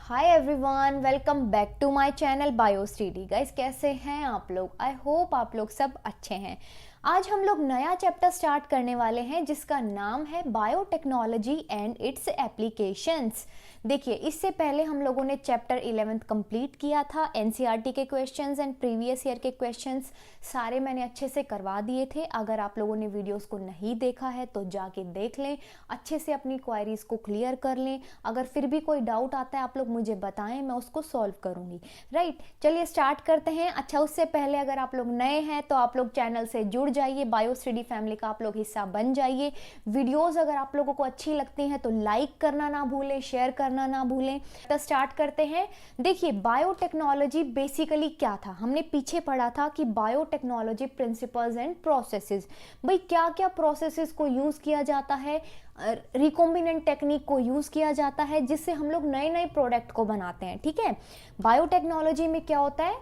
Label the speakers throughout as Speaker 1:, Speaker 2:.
Speaker 1: Hi everyone, welcome back to my channel BioStudy. Guys, कैसे हैं आप लोग? आई होप आप लोग सब अच्छे हैं। आज हम लोग नया चैप्टर स्टार्ट करने वाले हैं जिसका नाम है बायोटेक्नोलॉजी एंड इट्स एप्लीकेशंस। देखिए, इससे पहले हम लोगों ने चैप्टर 11 कंप्लीट किया था। एनसीईआरटी के क्वेश्चंस एंड प्रीवियस ईयर के क्वेश्चंस सारे मैंने अच्छे से करवा दिए थे। अगर आप लोगों ने वीडियोस को नहीं देखा है तो जाके देख लें, अच्छे से अपनी क्वायरीज को क्लियर कर लें। अगर फिर भी कोई डाउट आता है आप लोग मुझे बताएं, मैं उसको सॉल्व करूंगी। राइट, चलिए स्टार्ट करते हैं। अच्छा, उससे पहले अगर आप लोग नए हैं तो आप लोग चैनल से जुड़ जाइए, बायोस्टडी फैमिली का आप लोग हिस्सा बन जाइए। वीडियोस अगर आप लोगों को अच्छी लगती हैं तो लाइक करना ना भूलें, शेयर करना ना भूलें। तो स्टार्ट करते हैं। देखिए, बायोटेक्नोलॉजी बेसिकली क्या था, हमने पीछे पढ़ा था कि बायोटेक्नोलॉजी प्रिंसिपल्स एंड प्रोसेसेस। भाई, क्या क्या प्रोसेसेस को यूज किया जाता है? रिकॉम्बिनेंट टेक्निक को यूज किया जाता है जिससे हम लोग नए नए प्रोडक्ट को बनाते हैं। ठीक है, बायोटेक्नोलॉजी में क्या होता है?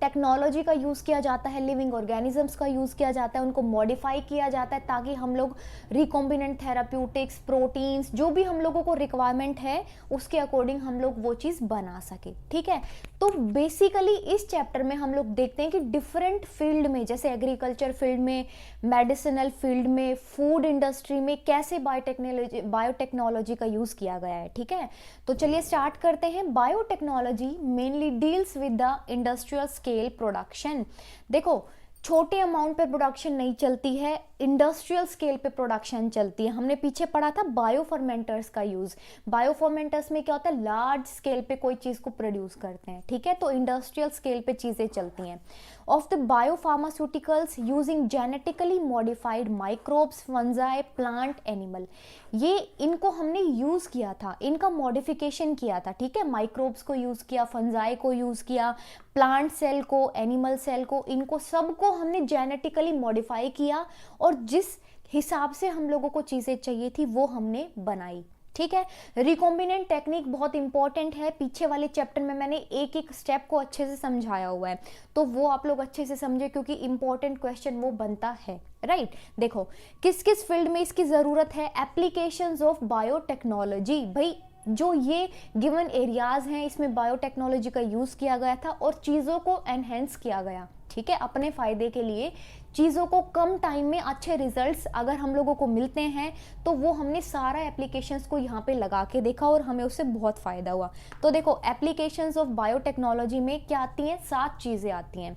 Speaker 1: टेक्नोलॉजी का यूज़ किया जाता है, लिविंग ऑर्गेनिजम्स का यूज़ किया जाता है, उनको मॉडिफाई किया जाता है ताकि हम लोग रिकॉम्बिनेंट थेराप्यूटिक्स, प्रोटीन्स, जो भी हम लोगों को रिक्वायरमेंट है उसके अकॉर्डिंग हम लोग वो चीज़ बना सके। ठीक है, तो बेसिकली इस चैप्टर में हम लोग देखते हैं कि डिफरेंट फील्ड में, जैसे एग्रीकल्चर फील्ड में, मेडिसिनल फील्ड में, फूड इंडस्ट्री में कैसे बायोटेक्नोलॉजी का यूज़ किया गया है। ठीक है, तो चलिए स्टार्ट करते हैं। Biotechnology mainly deals with the industrial scale production. देखो, छोटे अमाउंट पे प्रोडक्शन नहीं चलती है, इंडस्ट्रियल स्केल पे प्रोडक्शन चलती है। हमने पीछे पढ़ा था बायोफर्मेंटर्स का यूज। बायोफर्मेंटर्स में क्या होता है? लार्ज स्केल पे कोई चीज को प्रोड्यूस करते हैं। ठीक है, तो इंडस्ट्रियल स्केल पे चीजें चलती हैं। Of the biopharmaceuticals using genetically modified microbes, fungi, plant, animal, ये इनको हमने यूज किया था, इनका मॉडिफिकेशन किया था। ठीक है, माइक्रोब्स को यूज किया, फंजाई को यूज किया, प्लांट सेल को, एनिमल सेल को, इनको सबको हमने जेनेटिकली मॉडिफाई किया और जिस हिसाब से हम लोगों को चीजें चाहिए थी वो हमने बनाई। ठीक है, रिकॉम्बिनेंट टेक्निक बहुत इंपॉर्टेंट है। पीछे वाले चैप्टर में मैंने एक एक स्टेप को अच्छे से समझाया हुआ है, तो वो आप लोग अच्छे से समझे क्योंकि इंपॉर्टेंट क्वेश्चन वो बनता है। राइट, देखो किस किस फील्ड में इसकी जरूरत है। एप्लीकेशंस ऑफ बायोटेक्नोलॉजी, भाई जो ये गिवन एरियाज हैं इसमें बायोटेक्नोलॉजी का यूज किया गया था और चीजों को एनहेंस किया गया। ठीक है, अपने फायदे के लिए चीज़ों को कम टाइम में अच्छे रिजल्ट्स अगर हम लोगों को मिलते हैं तो वो हमने सारा एप्लीकेशंस को यहाँ पे लगा के देखा और हमें उससे बहुत फ़ायदा हुआ। तो देखो, एप्लीकेशंस ऑफ बायोटेक्नोलॉजी में क्या आती हैं? 7 चीज़ें आती हैं।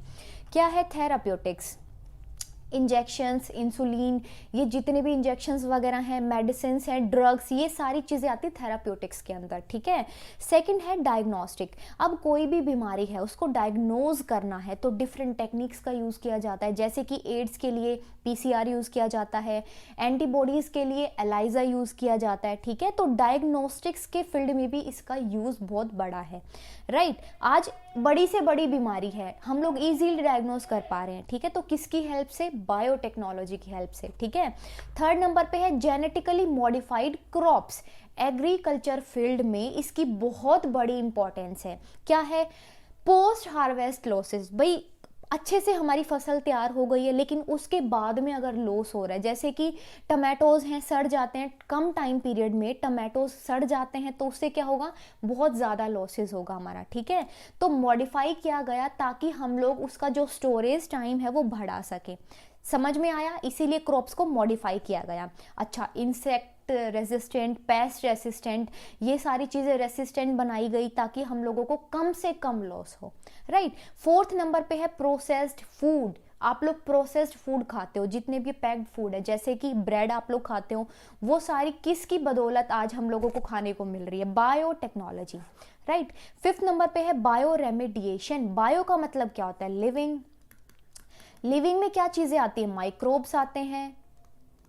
Speaker 1: क्या है? थेराप्यूटिक्स, इंजेक्शंस, इंसुलिन, ये जितने भी इंजेक्शंस वगैरह हैं, मेडिसिन हैं, ड्रग्स, ये सारी चीज़ें आती थेराप्यूटिक्स के अंदर। ठीक है, सेकंड है डायग्नोस्टिक। अब कोई भी बीमारी है उसको डायग्नोज करना है तो डिफरेंट टेक्निक्स का यूज़ किया जाता है, जैसे कि एड्स के लिए पीसीआर यूज़ किया जाता है, एंटीबॉडीज़ के लिए एलाइजा यूज़ किया जाता है। ठीक है, तो डायग्नोस्टिक्स के फील्ड में भी इसका यूज़ बहुत बड़ा है। राइट, आज बड़ी से बड़ी बीमारी है, हम लोग इजीली डायग्नोज कर पा रहे हैं। ठीक है, तो किसकी हेल्प से? बायोटेक्नोलॉजी की हेल्प से। ठीक है, थर्ड नंबर पे है genetically modified crops. Agriculture field में इसकी बहुत बड़ी इंपॉर्टेंस है। क्या है? Post harvest losses. भाई, अच्छे से हमारी फसल तैयार हो गई है लेकिन उसके बाद में अगर लॉस हो रहा है, जैसे कि टमाटोज हैं सड़ जाते हैं, कम टाइम पीरियड में टमाटोज सड़ जाते हैं तो उससे क्या होगा? बहुत ज़्यादा लॉसेस होगा हमारा। ठीक है, तो मॉडिफाई किया गया ताकि हम लोग उसका जो स्टोरेज टाइम है वो बढ़ा सके। समझ में आया? इसीलिए क्रॉप्स को मॉडिफाई किया गया। अच्छा, इंसेक्ट रेसिस्टेंट, पेस्ट रेसिस्टेंट, ये सारी चीज़ें रेसिस्टेंट बनाई गई ताकि हम लोगों को कम से कम लॉस हो। राइट, फोर्थ नंबर पे है प्रोसेस्ड फूड। आप लोग प्रोसेस्ड फूड खाते हो, जितने भी पैक्ड फूड है, जैसे कि ब्रेड आप लोग खाते हो, वो सारी किसकी बदौलत आज हम लोगों को खाने को मिल रही है? बायोटेक्नोलॉजी। राइट, फिफ्थ नंबर पे है बायो रेमेडिएशन। बायो का मतलब क्या होता है? लिविंग। लिविंग में क्या चीज़ें आती है? माइक्रोब्स आते हैं।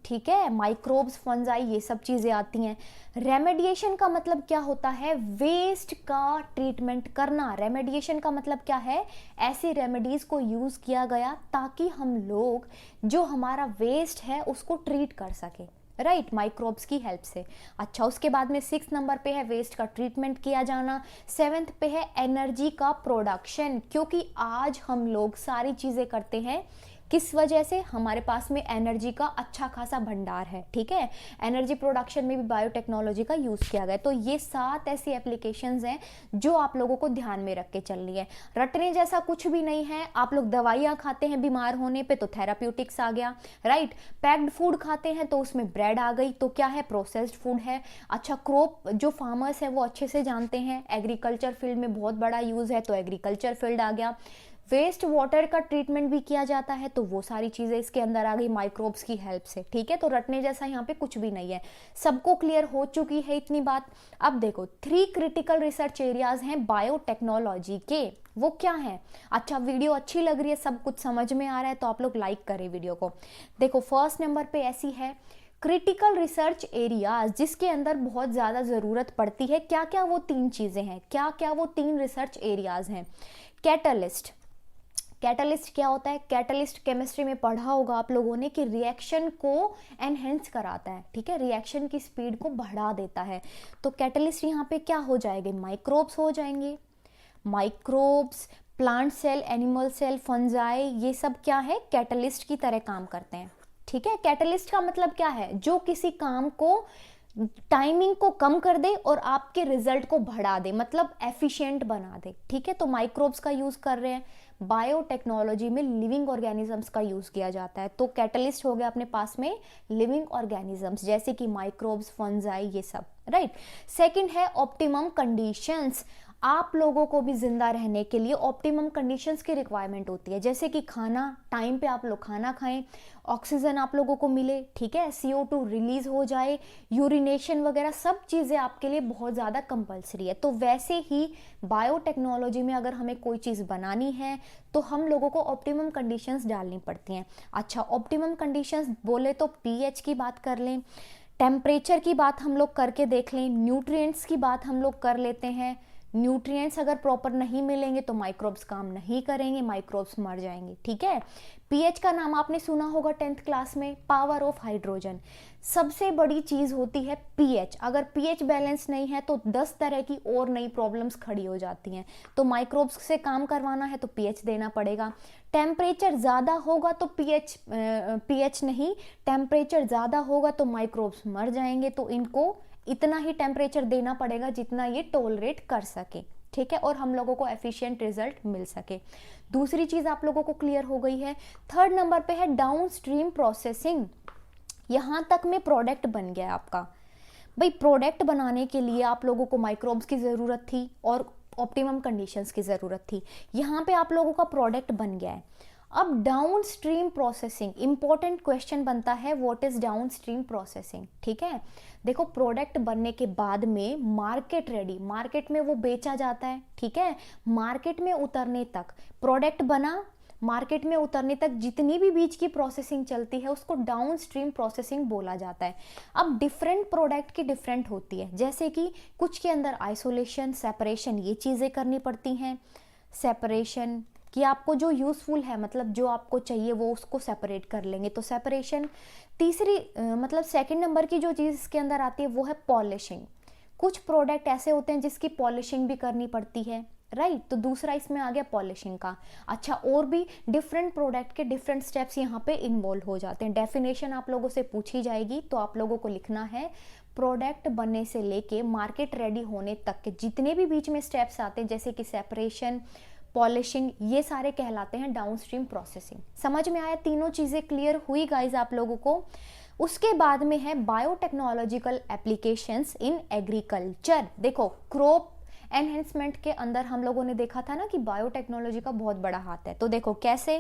Speaker 1: ठीक है, माइक्रोब्स, फंजाई, ये सब चीज़ें आती हैं। रेमेडिएशन का मतलब क्या होता है? वेस्ट का ट्रीटमेंट करना। रेमेडिएशन का मतलब क्या है? ऐसी रेमेडीज को यूज़ किया गया ताकि हम लोग जो हमारा वेस्ट है उसको ट्रीट कर सके। राइट, माइक्रोब्स की हेल्प से। अच्छा, उसके बाद में 6 नंबर पे है वेस्ट का ट्रीटमेंट किया जाना। 7th पे है एनर्जी का प्रोडक्शन, क्योंकि आज हम लोग सारी चीज़ें करते हैं किस वजह से? हमारे पास में एनर्जी का अच्छा खासा भंडार है, ठीक है। एनर्जी प्रोडक्शन में भी बायोटेक्नोलॉजी का यूज़ किया गया। तो ये 7 ऐसी एप्लीकेशंस हैं जो आप लोगों को ध्यान में रख के चलनी है। रटने जैसा कुछ भी नहीं है। आप लोग दवाइयाँ खाते हैं बीमार होने पे तो थेराप्यूटिक्स आ गया, राइट। पैक्ड फूड खाते हैं तो उसमें ब्रेड आ गई, तो क्या है? प्रोसेस्ड फूड है। अच्छा, क्रॉप जो फार्मर्स है वो अच्छे से जानते हैं, एग्रीकल्चर फील्ड में बहुत बड़ा यूज़ है तो एग्रीकल्चर फील्ड आ गया। वेस्ट वाटर का ट्रीटमेंट भी किया जाता है तो वो सारी चीज़ें इसके अंदर आ गई माइक्रोब्स की हेल्प से, ठीक है। तो रटने जैसा यहाँ पे कुछ भी नहीं है। सबको क्लियर हो चुकी है इतनी बात। अब देखो 3 क्रिटिकल रिसर्च एरियाज हैं बायोटेक्नोलॉजी के, वो क्या है? अच्छा, वीडियो अच्छी लग रही है, सब कुछ समझ में आ रहा है तो आप लोग लाइक करें वीडियो को। देखो फर्स्ट नंबर पे ऐसी है क्रिटिकल रिसर्च एरियाज जिसके अंदर बहुत ज़्यादा ज़रूरत पड़ती है। क्या क्या वो 3 चीज़ें हैं, क्या क्या वो 3 रिसर्च एरियाज हैं? कैटलिस्ट। कैटलिस्ट क्या होता है? कैटलिस्ट केमिस्ट्री में पढ़ा होगा आप लोगों ने कि रिएक्शन को एनहेंस कराता है, ठीक है, रिएक्शन की स्पीड को बढ़ा देता है। तो कैटलिस्ट यहाँ पे क्या हो जाएंगे? माइक्रोब्स हो जाएंगे। Microbes, plant cell, animal cell, fungi, ये सब क्या है? कैटलिस्ट की तरह काम करते हैं, ठीक है। कैटलिस्ट का मतलब क्या है? जो किसी काम को टाइमिंग को कम कर दे और आपके रिजल्ट को बढ़ा दे, मतलब एफिशिएंट बना दे, ठीक है। तो माइक्रोब्स का यूज कर रहे हैं। बायोटेक्नोलॉजी में लिविंग ऑर्गेनिजम्स का यूज किया जाता है, तो कैटलिस्ट हो गया अपने पास में लिविंग ऑर्गेनिजम्स जैसे कि माइक्रोब्स, फंजाई, ये सब, राइट। सेकंड है ऑप्टिमम कंडीशंस। आप लोगों को भी जिंदा रहने के लिए ऑप्टिमम कंडीशंस की रिक्वायरमेंट होती है, जैसे कि खाना टाइम पे आप लोग खाना खाएं, ऑक्सीजन आप लोगों को मिले, ठीक है, CO2 रिलीज हो जाए, यूरिनेशन वगैरह सब चीज़ें आपके लिए बहुत ज़्यादा कंपलसरी है। तो वैसे ही बायोटेक्नोलॉजी में अगर हमें कोई चीज़ बनानी है तो हम लोगों को ऑप्टिमम कंडीशंस डालनी पड़ती हैं। अच्छा, ऑप्टिमम कंडीशंस बोले तो pH की बात कर लें, टेम्परेचर की बात हम लोग करके देख लें, न्यूट्रिएंट्स की बात हम लोग कर लेते हैं। न्यूट्रिएंट्स अगर प्रॉपर नहीं मिलेंगे तो माइक्रोब्स काम नहीं करेंगे, माइक्रोब्स मर जाएंगे, ठीक है। पीएच का नाम आपने सुना होगा 10th क्लास में, पावर ऑफ हाइड्रोजन। सबसे बड़ी चीज होती है पीएच। अगर पीएच बैलेंस नहीं है तो 10 तरह की और नई प्रॉब्लम्स खड़ी हो जाती हैं। तो माइक्रोब्स से काम करवाना है तो पीएच देना पड़ेगा। टेम्परेचर ज़्यादा होगा तो पीएच नहीं, टेम्परेचर ज़्यादा होगा तो माइक्रोब्स मर जाएंगे। तो इनको इतना ही टेम्परेचर देना पड़ेगा जितना ये टॉलरेट कर सके, ठीक है, और हम लोगों को एफिशिएंट रिजल्ट मिल सके। दूसरी चीज आप लोगों को क्लियर हो गई है। थर्ड नंबर पे है डाउन स्ट्रीम प्रोसेसिंग। यहां तक में प्रोडक्ट बन गया आपका। भाई प्रोडक्ट बनाने के लिए आप लोगों को माइक्रोब्स की जरूरत थी और ऑप्टिमम कंडीशंस की जरूरत थी। यहाँ पे आप लोगों का प्रोडक्ट बन गया है। अब down stream processing, important question बनता है, what is down stream processing, ठीक है। देखो प्रोडक्ट बनने के बाद में मार्केट रेडी, मार्केट में वो बेचा जाता है, ठीक है। मार्केट में उतरने तक प्रोडक्ट बना, मार्केट में उतरने तक जितनी भी बीच की प्रोसेसिंग चलती है उसको डाउन स्ट्रीम प्रोसेसिंग बोला जाता है। अब डिफरेंट प्रोडक्ट की डिफरेंट होती है, जैसे कि कुछ के अंदर आइसोलेशन, सेपरेशन, ये चीज़ें करनी पड़ती हैं। सेपरेशन कि आपको जो यूज़फुल है, मतलब जो आपको चाहिए वो उसको सेपरेट कर लेंगे, तो सेपरेशन। तीसरी मतलब सेकंड नंबर की जो चीज़ इसके अंदर आती है वो है पॉलिशिंग। कुछ प्रोडक्ट ऐसे होते हैं जिसकी पॉलिशिंग भी करनी पड़ती है, राइट। तो दूसरा इसमें आ गया पॉलिशिंग का। अच्छा, और भी डिफरेंट प्रोडक्ट के डिफरेंट स्टेप्स यहाँ पे इन्वॉल्व हो जाते हैं। डेफिनेशन आप लोगों से पूछी जाएगी तो आप लोगों को लिखना है प्रोडक्ट बनने से लेके मार्केट रेडी होने तक के जितने भी बीच में स्टेप्स आते हैं, जैसे कि सेपरेशन, पॉलिशिंग, ये सारे कहलाते हैं डाउनस्ट्रीम प्रोसेसिंग। समझ में आया? तीनों चीजें क्लियर हुई गाइज आप लोगों को। उसके बाद में है बायोटेक्नोलॉजिकल एप्लीकेशंस इन एग्रीकल्चर। देखो क्रॉप एनहेंसमेंट के अंदर हम लोगों ने देखा था ना कि बायोटेक्नोलॉजी का बहुत बड़ा हाथ है। तो देखो कैसे,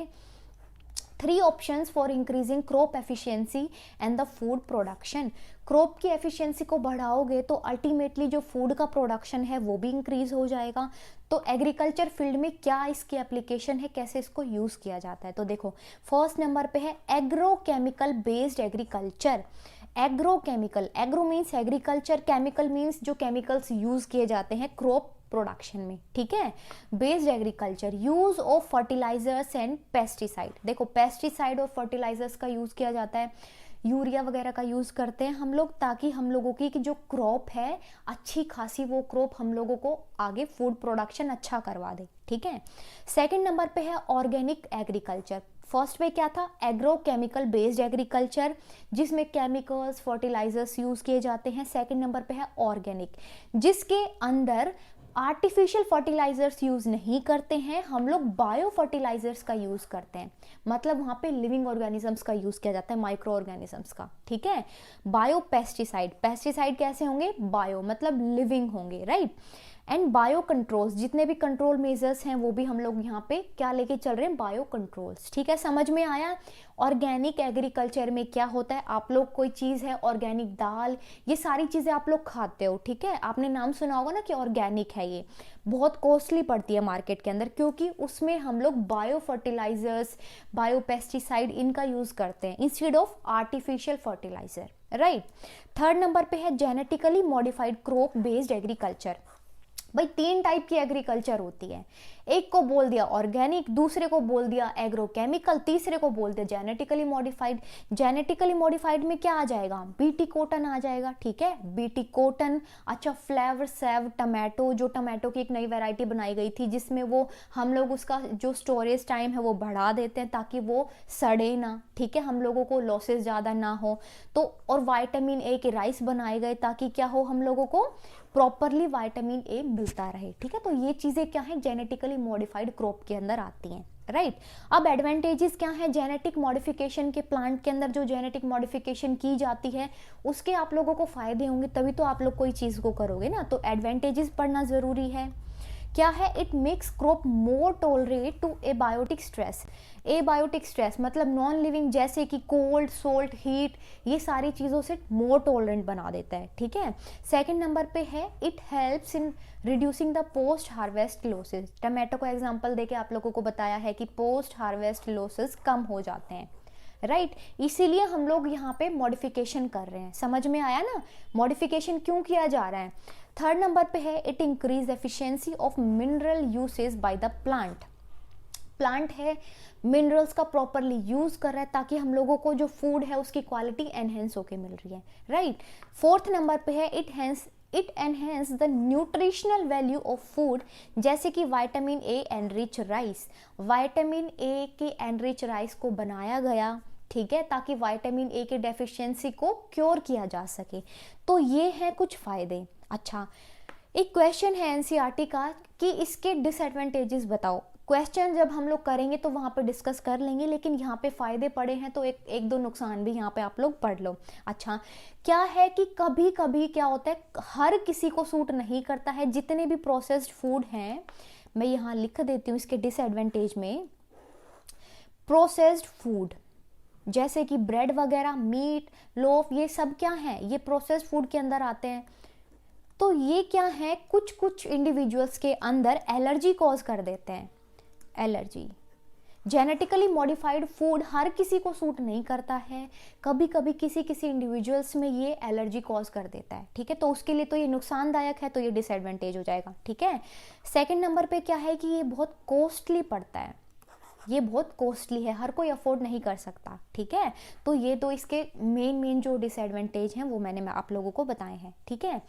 Speaker 1: 3 options for increasing crop efficiency and the food production. Crop की एफिशिएंसी को बढ़ाओगे तो अल्टीमेटली जो फूड का प्रोडक्शन है वो भी इंक्रीज हो जाएगा। तो एग्रीकल्चर फील्ड में क्या इसकी एप्लीकेशन है, कैसे इसको यूज किया जाता है, तो देखो फर्स्ट नंबर पे है agrochemical based agriculture. Agrochemical, agro means agriculture, chemical means जो केमिकल्स यूज किए जाते हैं क्रॉप प्रोडक्शन में, ठीक है। Based agriculture, use of fertilizers and pesticide. देखो पेस्टिसाइड और फर्टिलाइजर्स का यूज किया जाता है, यूरिया वगैरह का यूज करते हैं हम लोग, ताकि हम लोगों की जो क्रॉप है अच्छी खासी वो क्रॉप हम लोगों को आगे फूड प्रोडक्शन अच्छा करवा दे, ठीक है। सेकंड नंबर पे है ऑर्गेनिक एग्रीकल्चर। फर्स्ट वे क्या था, एग्रोकेमिकल बेस्ड एग्रीकल्चर, जिसमें केमिकल्स फर्टिलाइजर्स यूज किए जाते हैं। सेकंड नंबर पे है ऑर्गेनिक, जिसके अंदर आर्टिफिशियल फर्टिलाइजर्स यूज नहीं करते हैं, हम लोग बायो फर्टिलाइजर्स का यूज करते हैं, मतलब वहां पे लिविंग ऑर्गेनिजम्स का यूज किया जाता है, माइक्रो ऑर्गेनिजम्स का, ठीक है। बायो पेस्टिसाइड, पेस्टिसाइड कैसे होंगे, बायो मतलब लिविंग होंगे, राइट। एंड बायो कंट्रोल्स, जितने भी कंट्रोल मेजर्स हैं वो भी हम लोग यहाँ पे क्या लेके चल रहे हैं, बायो कंट्रोल्स, ठीक है। समझ में आया। ऑर्गेनिक एग्रीकल्चर में क्या होता है, आप लोग कोई चीज़ है ऑर्गेनिक दाल, ये सारी चीज़ें आप लोग खाते हो, ठीक है। आपने नाम सुना होगा ना कि ऑर्गेनिक है, ये बहुत कॉस्टली पड़ती है मार्केट के अंदर, क्योंकि उसमें हम लोग बायो फर्टिलाइजर्स, बायो पेस्टिसाइड इनका यूज़ करते हैं instead of artificial fertilizer, right. Third number पे है genetically modified crop based agriculture. भाई 3 टाइप की एग्रीकल्चर होती है, एक को बोल दिया ऑर्गेनिक, दूसरे को बोल दिया एग्रोकेमिकल, तीसरे को बोल दिया जेनेटिकली मॉडिफाइड। जेनेटिकली मॉडिफाइड में क्या आ जाएगा, बीटी कॉटन आ जाएगा, ठीक है, बीटी कॉटन। अच्छा, फ्लेवर सेव टमाटो, जो टमाटो की एक नई वैरायटी बनाई गई थी, जिसमें वो हम लोग उसका जो स्टोरेज टाइम है वो बढ़ा देते हैं ताकि वो सड़े ना, ठीक है, हम लोगों को लॉसेस ज़्यादा ना हो। तो और विटामिन ए के राइस बनाए गए ताकि क्या हो, हम लोगों को प्रॉपरली विटामिन ए मिलता रहे, ठीक है। तो ये चीजें क्या है, जेनेटिकली मॉडिफाइड क्रॉप के अंदर आती हैं, राइट। अब एडवांटेजेस क्या है जेनेटिक मॉडिफिकेशन के, प्लांट के अंदर जो जेनेटिक मॉडिफिकेशन की जाती है उसके आप लोगों को फायदे होंगे, तभी तो आप लोग कोई चीज को करोगे ना, तो एडवांटेजेस पढ़ना जरूरी है। क्या है, it makes crop more tolerate to abiotic stress. Abiotic stress मतलब नॉन लिविंग, जैसे कि कोल्ड, सोल्ट, हीट, ये सारी चीज़ों से मोर टॉलरेंट बना देता है, ठीक है। सेकंड नंबर पे है it helps in reducing the post harvest losses. Tomato का एग्जांपल देके आप लोगों को बताया है कि पोस्ट हार्वेस्ट लॉसेस कम हो जाते हैं, राइट। इसीलिए हम लोग यहाँ पे मॉडिफिकेशन कर रहे हैं, समझ में आया ना, मॉडिफिकेशन क्यों किया जा रहा है। थर्ड नंबर पे है it increase efficiency of mineral usage by the plant. Plant है मिनरल्स का प्रॉपरली यूज कर रहा है ताकि हम लोगों को जो फूड है उसकी क्वालिटी एनहेंस होके मिल रही है, राइट। फोर्थ नंबर पे है it enhance the nutritional value of food, जैसे कि vitamin A enrich rice. Vitamin A के एनरिच राइस को बनाया गया, ठीक है, ताकि विटामिन ए के डेफिशिएंसी को क्योर किया जा सके। तो ये है कुछ फायदे। अच्छा, एक क्वेश्चन है एनसीईआरटी का कि इसके डिसएडवांटेजेस बताओ। क्वेश्चन जब हम लोग करेंगे तो वहाँ पे डिस्कस कर लेंगे, लेकिन यहाँ पे फायदे पड़े हैं तो एक दो नुकसान भी यहाँ पे आप लोग पढ़ लो। अच्छा, क्या है कि कभी कभी क्या होता है, हर किसी को सूट नहीं करता है। जितने भी प्रोसेस्ड फूड हैं, मैं यहाँ लिख देती हूँ इसके डिसएडवांटेज में। प्रोसेस्ड फूड जैसे कि ब्रेड वगैरह, मीट, लोफ, ये सब क्या है, ये प्रोसेस्ड फूड के अंदर आते हैं। तो ये क्या है, कुछ कुछ इंडिविजुअल्स के अंदर एलर्जी कॉज कर देते हैं। एलर्जी, जेनेटिकली मॉडिफाइड फूड हर किसी को सूट नहीं करता है, कभी कभी किसी किसी इंडिविजुअल्स में ये एलर्जी कॉज कर देता है, ठीक है। तो उसके लिए तो ये नुकसानदायक है, तो ये डिसएडवांटेज हो जाएगा, ठीक है। सेकंड नंबर पे क्या है कि ये बहुत कॉस्टली पड़ता है, ये बहुत कॉस्टली है, हर कोई अफोर्ड नहीं कर सकता, ठीक है। तो ये तो इसके मेन जो डिसएडवांटेज हैं वो मैंने आप लोगों को बताए हैं, ठीक है।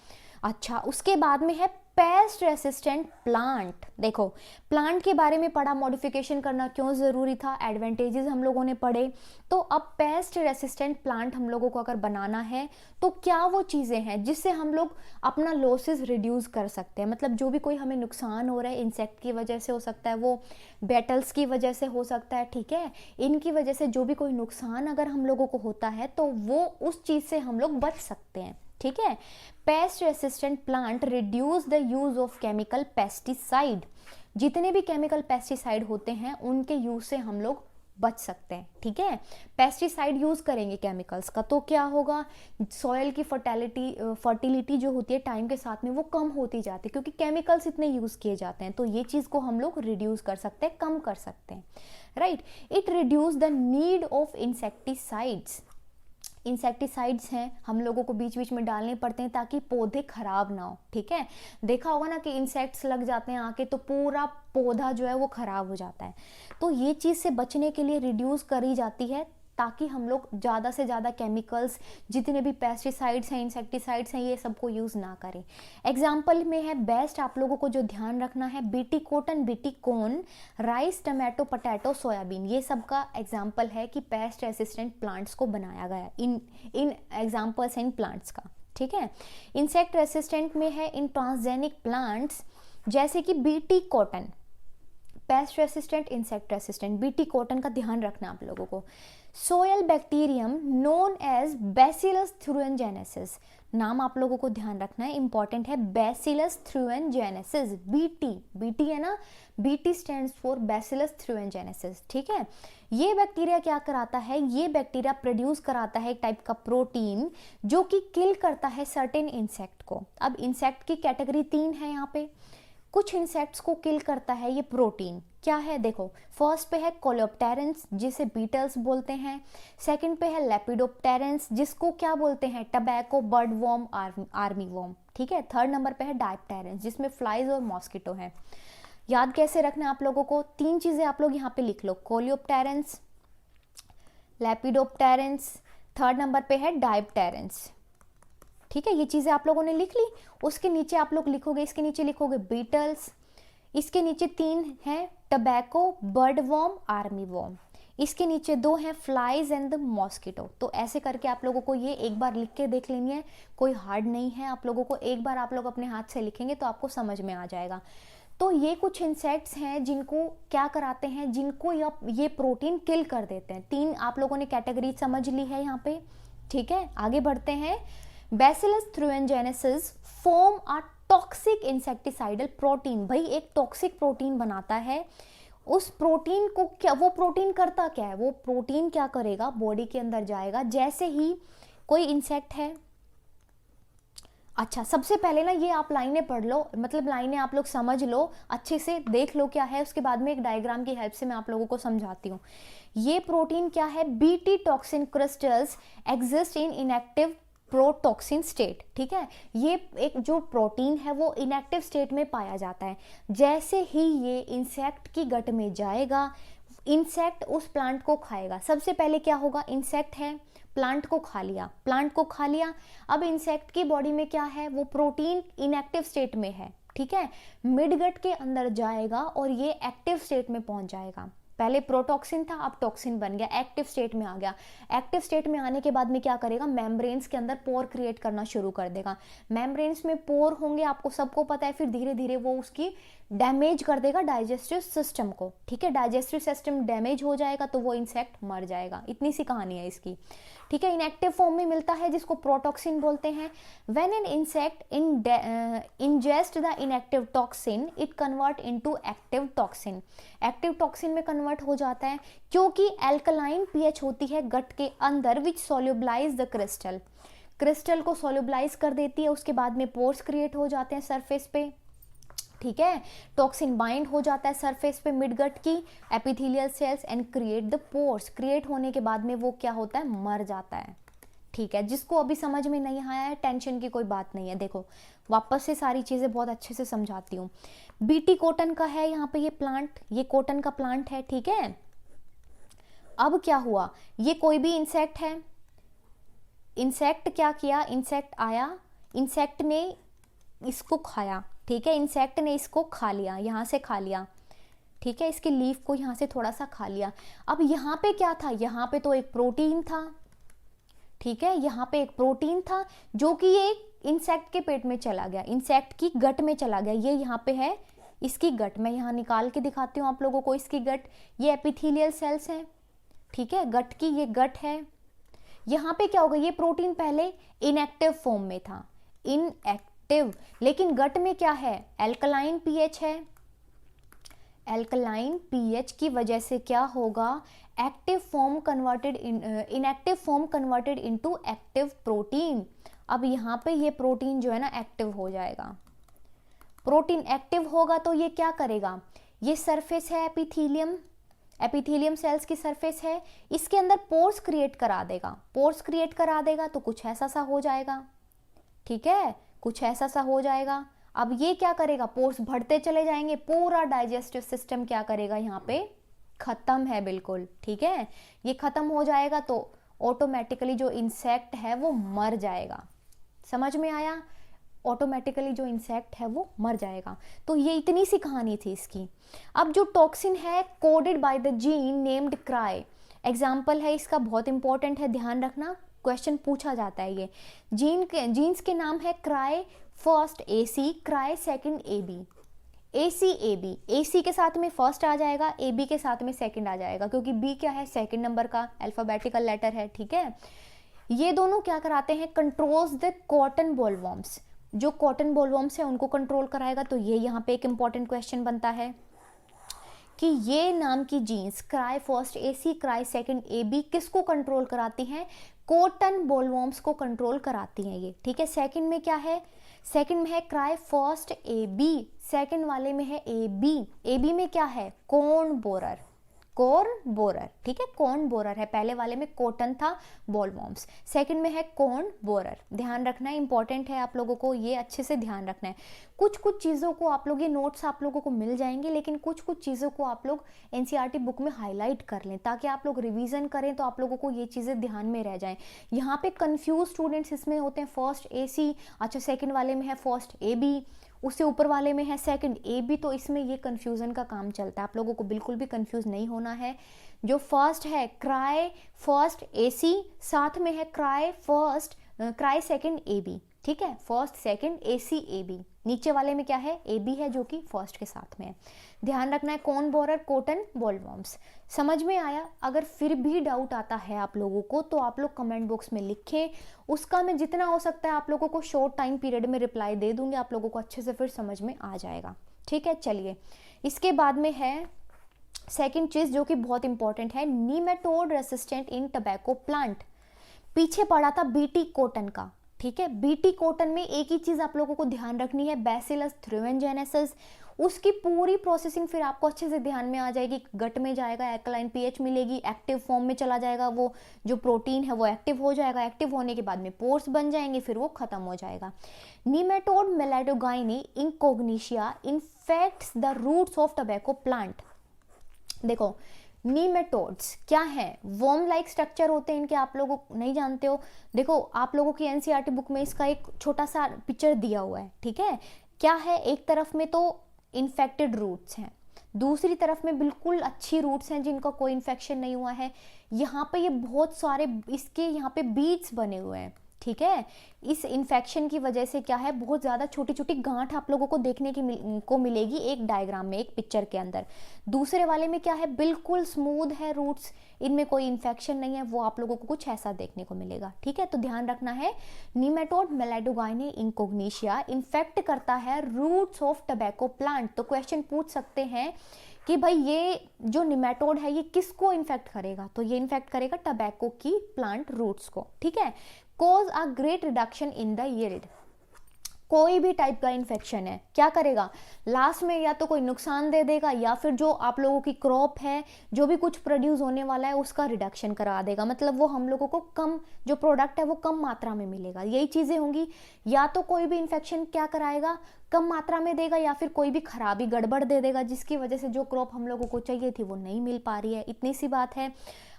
Speaker 1: अच्छा, उसके बाद में है पेस्ट रेसिस्टेंट प्लांट। देखो, प्लांट के बारे में पढ़ा, मॉडिफिकेशन करना क्यों ज़रूरी था, एडवांटेजेस हम लोगों ने पढ़े। तो अब पेस्ट रेसिस्टेंट प्लांट हम लोगों को अगर बनाना है तो क्या वो चीज़ें हैं जिससे हम लोग अपना लॉसेस रिड्यूस कर सकते हैं। मतलब जो भी कोई हमें नुकसान हो रहा है, इंसेक्ट की वजह से हो सकता है, वो बेटल्स की वजह से हो सकता है, ठीक है, इनकी वजह से जो भी कोई नुकसान अगर हम लोगों को होता है तो वो उस चीज़ से हम लोग बच सकते हैं, ठीक है। Paste resistant plant reduce the use of chemical pesticide. जितने भी केमिकल पेस्टिसाइड होते हैं उनके यूज से हम लोग बच सकते हैं, ठीक है। पेस्टिसाइड यूज करेंगे केमिकल्स का तो क्या होगा, सॉइल की फर्टिलिटी जो होती है टाइम के साथ में वो कम होती जाती है, क्योंकि केमिकल्स इतने यूज किए जाते हैं। तो ये चीज को हम लोग रिड्यूस कर सकते हैं, कम कर सकते हैं, right. It reduce the need of insecticides. Insecticides हैं, हम लोगों को बीच बीच में डालने पड़ते हैं ताकि पौधे खराब ना हो, ठीक है। देखा होगा ना कि इंसेक्ट्स लग जाते हैं आके तो पूरा पौधा जो है वो खराब हो जाता है। तो ये चीज़ से बचने के लिए रिड्यूस करी जाती है ताकि हम लोग ज़्यादा से ज़्यादा केमिकल्स, जितने भी पेस्टिसाइड्स हैं, इंसेक्टिसाइड्स हैं, ये सबको यूज़ ना करें। एग्जाम्पल में है बेस्ट, आप लोगों को जो ध्यान रखना है, BT cotton, BT corn, rice, tomato, potato, soybean, ये सब का एग्जाम्पल है कि पेस्ट रेसिस्टेंट प्लांट्स को बनाया गया। इन एग्जाम्पल्स इन प्लांट्स का, ठीक है। इंसेक्ट रेसिस्टेंट में है इन ट्रांसजेनिक प्लांट्स, जैसे कि BT cotton, pest resistant, insect resistant. BT cotton का ध्यान रखना आप लोगों को। Soil bacterium known as bacillus thuringiensis, नाम आप लोगों को ध्यान रखना है, इंपॉर्टेंट है, बैसिलस थ्रूएनजेनेसिस, बीटी, बीटी है ना, बीटी स्टैंड्स फॉर बैसिलस थ्रूएनजेनेसिस, ठीक है। ये बैक्टीरिया क्या कराता है, ये बैक्टीरिया प्रोड्यूस कराता है एक टाइप का प्रोटीन जो कि किल करता है सर्टेन इंसेक्ट को। अब इंसेक्ट की कैटेगरी 3 है यहाँ पे, कुछ इंसेक्ट्स को किल करता है ये प्रोटीन, क्या है देखो। फर्स्ट पे है कोलेप्टेरेंस, जिसे बीटल्स बोलते हैं। सेकंड पे है लेपिडोप्टेरेंस, जिसको क्या बोलते हैं, tobacco, bird worm, army worm, ठीक है। थर्ड नंबर पे है डायप्टेरेंस, जिसमें फ्लाइज और मॉस्किटो है। याद कैसे रखना है आप लोगों को, 3 चीजें आप लोग यहाँ पे लिख लो, कोलेप्टेरेंस, लेपिडोप्टेरेंस, थर्ड नंबर पे है डायप्टेरेंस, ठीक है। ये चीजें आप लोगों ने लिख ली। उसके नीचे आप लोग लिखोगे, इसके नीचे लिखोगे बीटल्स, इसके नीचे 3 हैं tobacco, bird worm, army worm, इसके नीचे 2 हैं फ्लाइज एंड द मॉस्किटो। तो ऐसे करके आप लोगों को ये एक बार लिख के देख लेनी है, कोई हार्ड नहीं है, आप लोगों को एक बार आप लोग अपने हाथ से लिखेंगे तो आपको समझ में आ जाएगा। तो ये कुछ इंसेक्ट्स हैं जिनको क्या कराते हैं, जिनको ये प्रोटीन किल कर देते हैं। 3 आप लोगों ने कैटेगरी समझ ली है यहाँ पे, ठीक है। आगे बढ़ते हैं। Bacillus thuringiensis form a toxic insecticidal protein, भाई एक टॉक्सिक प्रोटीन बनाता है। उस प्रोटीन को क्या, वो प्रोटीन करता क्या है, वो प्रोटीन क्या करेगा, बॉडी के अंदर जाएगा। जैसे ही कोई इंसेक्ट है, अच्छा सबसे पहले ना ये आप लाइनें पढ़ लो, मतलब लाइनें आप लोग समझ लो, अच्छे से देख लो क्या है, उसके बाद में एक डायग्राम की हेल्प से मैं आप लोगों को समझाती हूँ। ये प्रोटीन क्या है, BT toxin crystals exist in inactive protoxin state, ठीक है। ये एक जो प्रोटीन है वो इनएक्टिव स्टेट में पाया जाता है। जैसे ही ये इंसेक्ट की गट में जाएगा, इंसेक्ट उस प्लांट को खाएगा। सबसे पहले क्या होगा, इंसेक्ट है, प्लांट को खा लिया, प्लांट को खा लिया। अब इंसेक्ट की बॉडी में क्या है, वो प्रोटीन इनएक्टिव स्टेट में है, ठीक है। मिडगट के अंदर जाएगा और ये एक्टिव स्टेट में पहुंच जाएगा। पहले प्रोटॉक्सिन था, अब टॉक्सिन बन गया, एक्टिव स्टेट में आ गया। एक्टिव स्टेट में आने के बाद में क्या करेगा, मेम्ब्रेन्स के अंदर पोर क्रिएट करना शुरू कर देगा। मेम्ब्रेन्स में पोर होंगे, आपको सबको पता है, फिर धीरे धीरे वो उसकी डैमेज कर देगा डाइजेस्टिव सिस्टम को, ठीक है। डाइजेस्टिव सिस्टम डैमेज हो जाएगा तो वो इंसेक्ट मर जाएगा। इतनी सी कहानी है इसकी, ठीक है। इनएक्टिव फॉर्म में मिलता है, जिसको प्रोटॉक्सिन बोलते हैं। When an insect ingest the inactive toxin, it convert into active toxin. Active toxin में कन्वर्ट हो जाता है, क्योंकि एल्कलाइन पीएच होती है गट के अंदर, विच सोल्यूबलाइज द क्रिस्टल, क्रिस्टल को सोल्यूबलाइज कर देती है। उसके बाद में पोर्स क्रिएट हो जाते हैं सरफेस पे, ठीक है। टॉक्सिन बाइंड हो जाता है सरफेस पे मिडगट की epithelial cells and create the pores. Create होने के बाद में वो क्या होता है, मर जाता है, ठीक है। जिसको अभी समझ में नहीं आया है, टेंशन की कोई बात नहीं है। देखो वापस से सारी चीजें बहुत अच्छे से समझाती हूँ। बीटी कॉटन का है यहाँ पे ये प्लांट, ये कॉटन का प्लांट है, ठीक है। अब क्या हुआ, ये कोई भी इंसेक्ट है, इंसेक्ट क्या किया, इंसेक्ट आया, इंसेक्ट ने इसको खाया, ठीक है। इंसेक्ट ने इसको खा लिया, यहाँ से खा लिया, ठीक है। इसके लीफ को यहाँ से थोड़ा सा खा लिया। अब यहाँ पे क्या था, यहाँ पे तो एक प्रोटीन था, ठीक है। यहाँ पे एक प्रोटीन था जो कि एक इंसेक्ट के पेट में चला गया, इंसेक्ट की गट में चला गया। ये यहाँ पे है इसकी गट, मैं यहाँ निकाल के दिखाती हूँ आप लोगों को इसकी गट। ये एपिथेलियल सेल्स हैं, ठीक है, गट की ये गट है। यहाँ पे क्या होगा, ये प्रोटीन पहले इनएक्टिव फॉर्म में था, इनएक्टिव, लेकिन गट में क्या है, एल्कलाइन पीएच है। एल्कलाइन पीएच की वजह से क्या होगा, active form converted inactive form converted into active protein. अब यहाँ पे ये प्रोटीन जो है ना एक्टिव हो जाएगा। प्रोटीन एक्टिव होगा तो ये क्या करेगा, ये सरफेस है एपिथेलियम, एपिथेलियम सेल्स की सरफेस है, इसके अंदर पोर्स क्रिएट करा देगा। पोर्स क्रिएट करा देगा तो कुछ ऐसा सा हो जाएगा, ठीक है, कुछ ऐसा सा हो जाएगा। अब ये क्या करेगा, पोर्स बढ़ते चले जाएंगे, पूरा डाइजेस्टिव सिस्टम क्या करेगा, यहाँ पे खत्म है बिल्कुल, ठीक है। ये खत्म हो जाएगा तो ऑटोमेटिकली जो इंसेक्ट है वो मर जाएगा। समझ में आया? ऑटोमेटिकली जो इंसेक्ट है वो मर जाएगा। तो ये इतनी सी कहानी थी इसकी। अब जो टॉक्सिन है coded by the gene named cry, example है इसका, बहुत इंपॉर्टेंट है, ध्यान रखना, क्वेश्चन पूछा जाता है ये। जीन्स के नाम है cry first AC, cry second AB। AC AC के साथ में फर्स्ट आ जाएगा, AB के साथ में सेकंड आ जाएगा, क्योंकि B क्या है, सेकंड नंबर का अल्फाबेटिकल लेटर है, ठीक है। ये दोनों क्या कराते हैं, कंट्रोल्स द कॉटन बोलवर्म्स, जो कॉटन बोलवर्म्स है उनको कंट्रोल कराएगा। तो ये यहाँ पे एक इंपॉर्टेंट क्वेश्चन बनता है कि ये नाम की genes cry first AC, cry second AB किसको कंट्रोल कराती हैं, कॉटन बोलवर्म्स को कंट्रोल कराती हैं ये, ठीक है। सेकंड में क्या है, सेकंड में है क्राई फर्स्ट AB, सेकंड वाले में है AB में क्या है, कॉर्न बोरर, ठीक है, कॉर्न बोरर है। पहले वाले में कॉटन था बोलवर्म्स, सेकंड में है कॉर्न बोरर। ध्यान रखना है, इंपॉर्टेंट है, आप लोगों को ये अच्छे से ध्यान रखना है। कुछ चीज़ों को आप लोग, ये नोट्स आप लोगों को मिल जाएंगे, लेकिन कुछ चीज़ों को आप लोग NCERT बुक में हाईलाइट कर लें, ताकि आप लोग रिवीजन करें तो आप लोगों को ये चीज़ें ध्यान में रह जाएं। यहाँ पे कंफ्यूज स्टूडेंट्स इसमें होते हैं, फर्स्ट AC, अच्छा सेकेंड वाले में है फर्स्ट AB, उससे ऊपर वाले में है सेकंड AB, तो इसमें ये कंफ्यूजन का काम चलता है। आप लोगों को बिल्कुल भी कंफ्यूज नहीं होना है। जो फर्स्ट है क्राई फर्स्ट AC, साथ में है क्राई सेकंड AB, ठीक है, फर्स्ट सेकंड AC AB। नीचे वाले में क्या है, AB है जो कि फर्स्ट के साथ में है। ध्यान रखना है, कॉर्न बोरर कॉटन बोलवर्म्स। समझ में आया? अगर फिर भी डाउट आता है आप लोगों को तो आप लोग कमेंट बॉक्स में लिखें, उसका मैं जितना हो सकता है आप लोगों को शॉर्ट टाइम पीरियड में रिप्लाई दे दूंगी, आप लोगों को अच्छे से फिर समझ में आ जाएगा, ठीक है। चलिए, इसके बाद में है सेकेंड चीज जो कि बहुत इंपॉर्टेंट है, नीमेटोड रेसिस्टेंट इन टबैको प्लांट। पीछे पड़ा था BT कॉटन का, ठीक है। BT कॉटन में एक ही चीज आप लोगों को ध्यान रखनी है, बैसिलस थ्रियोजेनेसिस, उसकी पूरी प्रोसेसिंग फिर आपको अच्छे से ध्यान में आ जाएगी। गट में जाएगा, एल्कलाइन pH मिलेगी, एक्टिव फॉर्म में चला जाएगा, वो जो प्रोटीन है वो एक्टिव हो जाएगा, एक्टिव होने के बाद में पोर्स बन जाएंगे, फिर वो खत्म हो जाएगा। Nematode meloidogyne incognita infects the roots of tobacco plant. देखो, नीमेटोड्स क्या है, वर्म लाइक स्ट्रक्चर होते हैं इनके, आप लोगों नहीं जानते हो। देखो, आप लोगों की NCERT बुक में इसका एक छोटा सा पिक्चर दिया हुआ है, ठीक है। क्या है, एक तरफ में तो इन्फेक्टेड रूट्स हैं, दूसरी तरफ में बिल्कुल अच्छी रूट्स हैं जिनका कोई इन्फेक्शन नहीं हुआ है। यहाँ पे ये बहुत सारे इसके यहाँ पे बीड्स बने हुए हैं, ठीक है। इस इन्फेक्शन की वजह से क्या है, बहुत ज़्यादा छोटी छोटी गांठ आप लोगों को देखने को मिलेगी एक डायग्राम में, एक पिक्चर के अंदर। दूसरे वाले में क्या है, बिल्कुल स्मूथ है रूट्स, इनमें कोई इन्फेक्शन नहीं है, वो आप लोगों को कुछ ऐसा देखने को मिलेगा, ठीक है। तो ध्यान रखना है, नीमेटोड मेलाडोगाइनी इंकोग्निशिया इन्फेक्ट करता है रूट्स ऑफ टबैको प्लांट। तो क्वेश्चन पूछ सकते हैं कि भाई ये जो निमेटोड है ये किसको इन्फेक्ट करेगा, तो ये इन्फेक्ट करेगा टबैको की प्लांट रूट्स को, ठीक है। Cause a great reduction in the yield, कोई भी टाइप का इन्फेक्शन है क्या करेगा, लास्ट में या तो कोई नुकसान दे देगा, या फिर जो आप लोगों की क्रॉप है, जो भी कुछ प्रोड्यूस होने वाला है उसका रिडक्शन करा देगा। मतलब वो हम लोगों को कम, जो प्रोडक्ट है वो कम मात्रा में मिलेगा। यही चीजें होंगी, या तो कोई भी इन्फेक्शन क्या कराएगा, कम मात्रा में देगा, या फिर कोई भी खराबी गड़बड़ दे देगा जिसकी वजह से जो क्रॉप हम लोगों को चाहिए थी वो नहीं मिल पा रही है। इतनी सी बात है।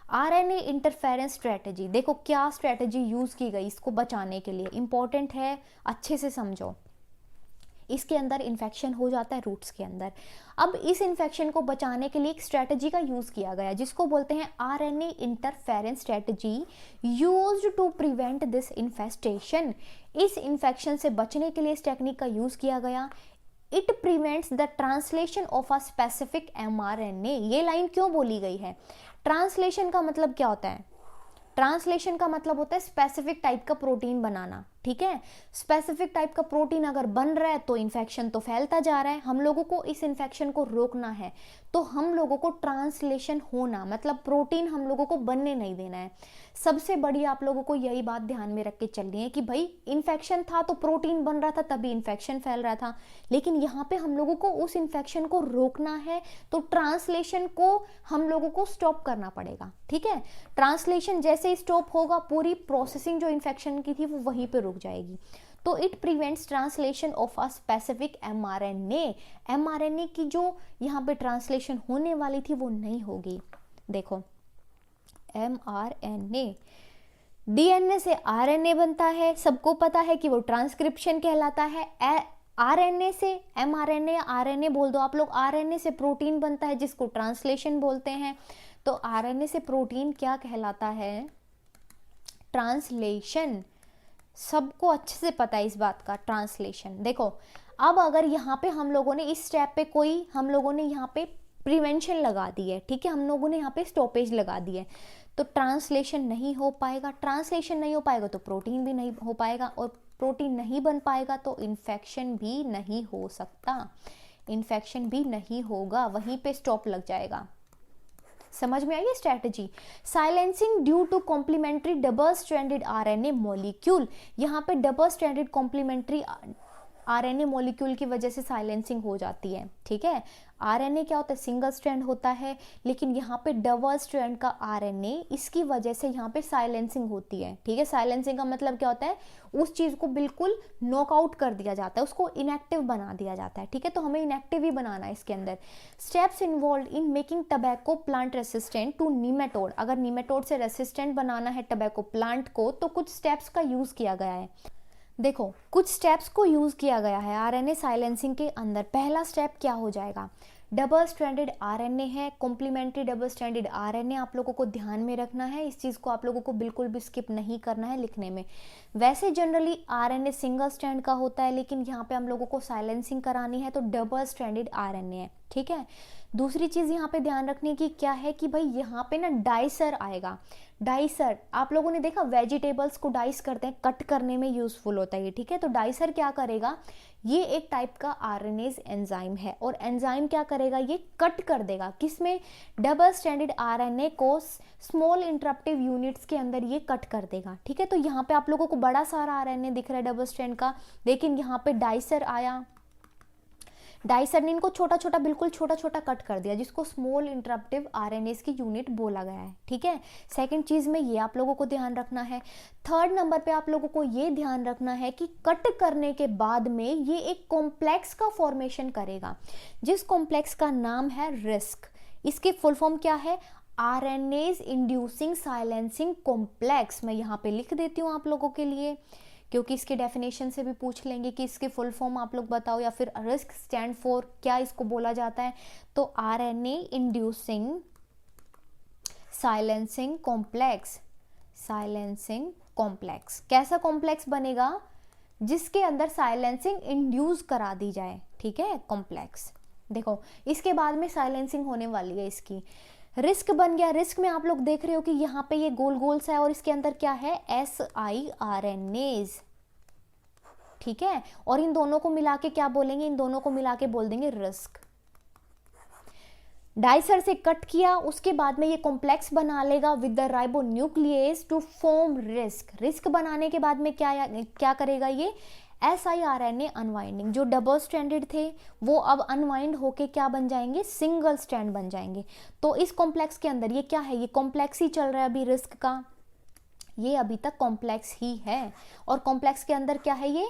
Speaker 1: RNA इंटरफेरेंस स्ट्रेटेजी, देखो क्या स्ट्रेटेजी यूज की गई इसको बचाने के लिए, इंपॉर्टेंट है, अच्छे से समझो। इसके अंदर इन्फेक्शन हो जाता है रूट्स के अंदर। अब इस इन्फेक्शन को बचाने के लिए एक स्ट्रेटेजी का यूज किया गया जिसको बोलते हैं RNA interference strategy used to prevent this infestation. इस इन्फेक्शन से बचने के लिए इस टेक्निक का यूज किया गया। It prevents the translation of a specific mRNA। ये लाइन क्यों बोली गई है, ट्रांसलेशन का मतलब क्या होता है, ट्रांसलेशन का मतलब होता है स्पेसिफिक टाइप का प्रोटीन बनाना, ठीक है। स्पेसिफिक टाइप का प्रोटीन अगर बन रहा है तो इन्फेक्शन तो फैलता जा रहा है, हम लोगों को इस इन्फेक्शन को रोकना है, तो हम लोगों को ट्रांसलेशन होना, मतलब प्रोटीन हम लोगों को बनने नहीं देना है। सबसे बड़ी आप लोगों को यही बात ध्यान में रख के चलनी है कि भाई इन्फेक्शन था तो प्रोटीन बन रहा था तभी इन्फेक्शन फैल रहा था, लेकिन यहाँ पे हम लोगों को उस इन्फेक्शन को रोकना है, तो ट्रांसलेशन को हम लोगों को स्टॉप करना पड़ेगा, ठीक है। ट्रांसलेशन जैसे ही स्टॉप होगा पूरी प्रोसेसिंग जो इन्फेक्शन की थी वो वहीं पे रुक जाएगी। तो it prevents translation of a specific mRNA। mRNA की जो यहाँ पे ट्रांसलेशन होने वाली थी वो नहीं होगी। देखो mRNA, डीएनए से आरएनए बनता है, सबको पता है कि वो ट्रांसक्रिप्शन कहलाता है। आरएनए से एमआरएनए, आरएनए बोल दो आप लोग, आरएनए से प्रोटीन बनता है जिसको ट्रांसलेशन बोलते हैं। तो आरएनए से प्रोटीन क्या कहलाता है? ट्रांसलेशन। सबको अच्छे से पता है इस बात का, ट्रांसलेशन। देखो अब अगर यहाँ पे हम लोगों ने इस स्टेप पे कोई, हम लोगों ने यहाँ पे प्रिवेंशन लगा दी है, ठीक है, हम लोगों ने यहाँ पे स्टॉपेज लगा दी है, तो ट्रांसलेशन नहीं हो पाएगा। ट्रांसलेशन नहीं हो पाएगा तो प्रोटीन भी नहीं हो पाएगा, और प्रोटीन नहीं बन पाएगा तो इन्फेक्शन भी नहीं हो सकता, इन्फेक्शन भी नहीं होगा, वहीं पे स्टॉप लग जाएगा। समझ में आई strategy? Silencing due to complementary double stranded RNA molecule. यहाँ पे double stranded complementary RNA molecule की वजह से साइलेंसिंग हो जाती है, ठीक है। आरएनए क्या होता है? सिंगल स्ट्रैंड होता है, लेकिन यहाँ पे डबल स्ट्रैंड का आरएनए, इसकी वजह से यहाँ पे साइलेंसिंग होती है, ठीक है। साइलेंसिंग का मतलब क्या होता है? उस चीज को बिल्कुल नॉकआउट कर दिया जाता है, उसको इनएक्टिव बना दिया जाता है, ठीक है। तो हमें इनएक्टिव ही बनाना है इसके अंदर। Steps involve in making tobacco plant resistant to nematode. अगर नीमेटोड से रेसिस्टेंट बनाना है टबैको प्लांट को तो कुछ स्टेप्स का यूज किया गया है। देखो कुछ स्टेप्स को यूज किया गया है आरएनए साइलेंसिंग के अंदर। पहला स्टेप क्या हो जाएगा? डबल स्ट्रैंडेड आरएनए है, कॉम्प्लीमेंट्री डबल स्ट्रैंडेड आरएनए, आप लोगों को ध्यान में रखना है, इस चीज को आप लोगों को बिल्कुल भी स्किप नहीं करना है लिखने में। वैसे जनरली आरएनए सिंगल स्ट्रैंड का होता है, लेकिन यहाँ पे हम लोगों को साइलेंसिंग करानी है तो डबल स्ट्रैंडेड आरएनए है, ठीक है। दूसरी चीज यहाँ पे ध्यान रखने की क्या है कि भाई यहाँ पे ना डाइसर आएगा। डाइसर आप लोगों ने देखा, वेजिटेबल्स को डाइस करते हैं, कट करने में यूजफुल होता है ये, ठीक है। तो डाइसर क्या करेगा? ये एक टाइप का आरएनएज एंजाइम है, और एंजाइम क्या करेगा? ये कट कर देगा, किसमें? डबल स्ट्रैंडेड आरएनए को स्मॉल इंटरप्टिव यूनिट्स के अंदर ये कट कर देगा, ठीक है। तो यहाँ पे आप लोगों को बड़ा सारा आरएनए दिख रहा है डबल स्ट्रैंड का, लेकिन यहाँ पे डाइसर आया, डाइसर ने इनको छोटा छोटा, बिल्कुल छोटा छोटा कट कर दिया, जिसको स्मॉल इंटरप्टिव आरएनएस की यूनिट बोला गया है, ठीक है। सेकंड चीज में ये आप लोगों को ध्यान रखना है। थर्ड नंबर पे आप लोगों को ये ध्यान रखना है कि कट करने के बाद में ये एक कॉम्प्लेक्स का फॉर्मेशन करेगा, जिस कॉम्प्लेक्स का नाम है रिस्क। इसकी फुल फॉर्म क्या है? RNase inducing silencing complex. मैं यहाँ पे लिख देती हूँ आप लोगों के लिए, क्योंकि इसके डेफिनेशन से भी पूछ लेंगे कि इसके फुल फॉर्म आप लोग बताओ, या फिर रिस्क स्टैंड फॉर क्या इसको बोला जाता है। तो RNA inducing silencing complex, silencing complex. कैसा कॉम्प्लेक्स बनेगा? जिसके अंदर साइलेंसिंग इंड्यूस करा दी जाए, ठीक है, कॉम्प्लेक्स। देखो इसके बाद में साइलेंसिंग होने वाली है इसकी। रिस्क बन गया। रिस्क में आप लोग देख रहे हो कि यहाँ पे ये गोल गोल सा है, और इसके अंदर क्या है? siRNAs, ठीक है। और इन दोनों को मिला के क्या बोलेंगे? इन दोनों को मिला के बोल देंगे रिस्क। डाइसर से कट किया, उसके बाद में ये कॉम्प्लेक्स बना लेगा with the ribonuclease to form RISC. RISC बनाने के बाद में क्या करेगा ये? siRNA unwinding. जो डबल स्ट्रैंडेड थे वो अब अनवाइंड होके क्या बन जाएंगे? सिंगल स्ट्रैंड बन जाएंगे। तो इस कॉम्प्लेक्स के अंदर ये क्या है? ये कॉम्प्लेक्स ही चल रहा है अभी रिस्क का, ये अभी तक कॉम्प्लेक्स ही है। और कॉम्प्लेक्स के अंदर क्या है? ये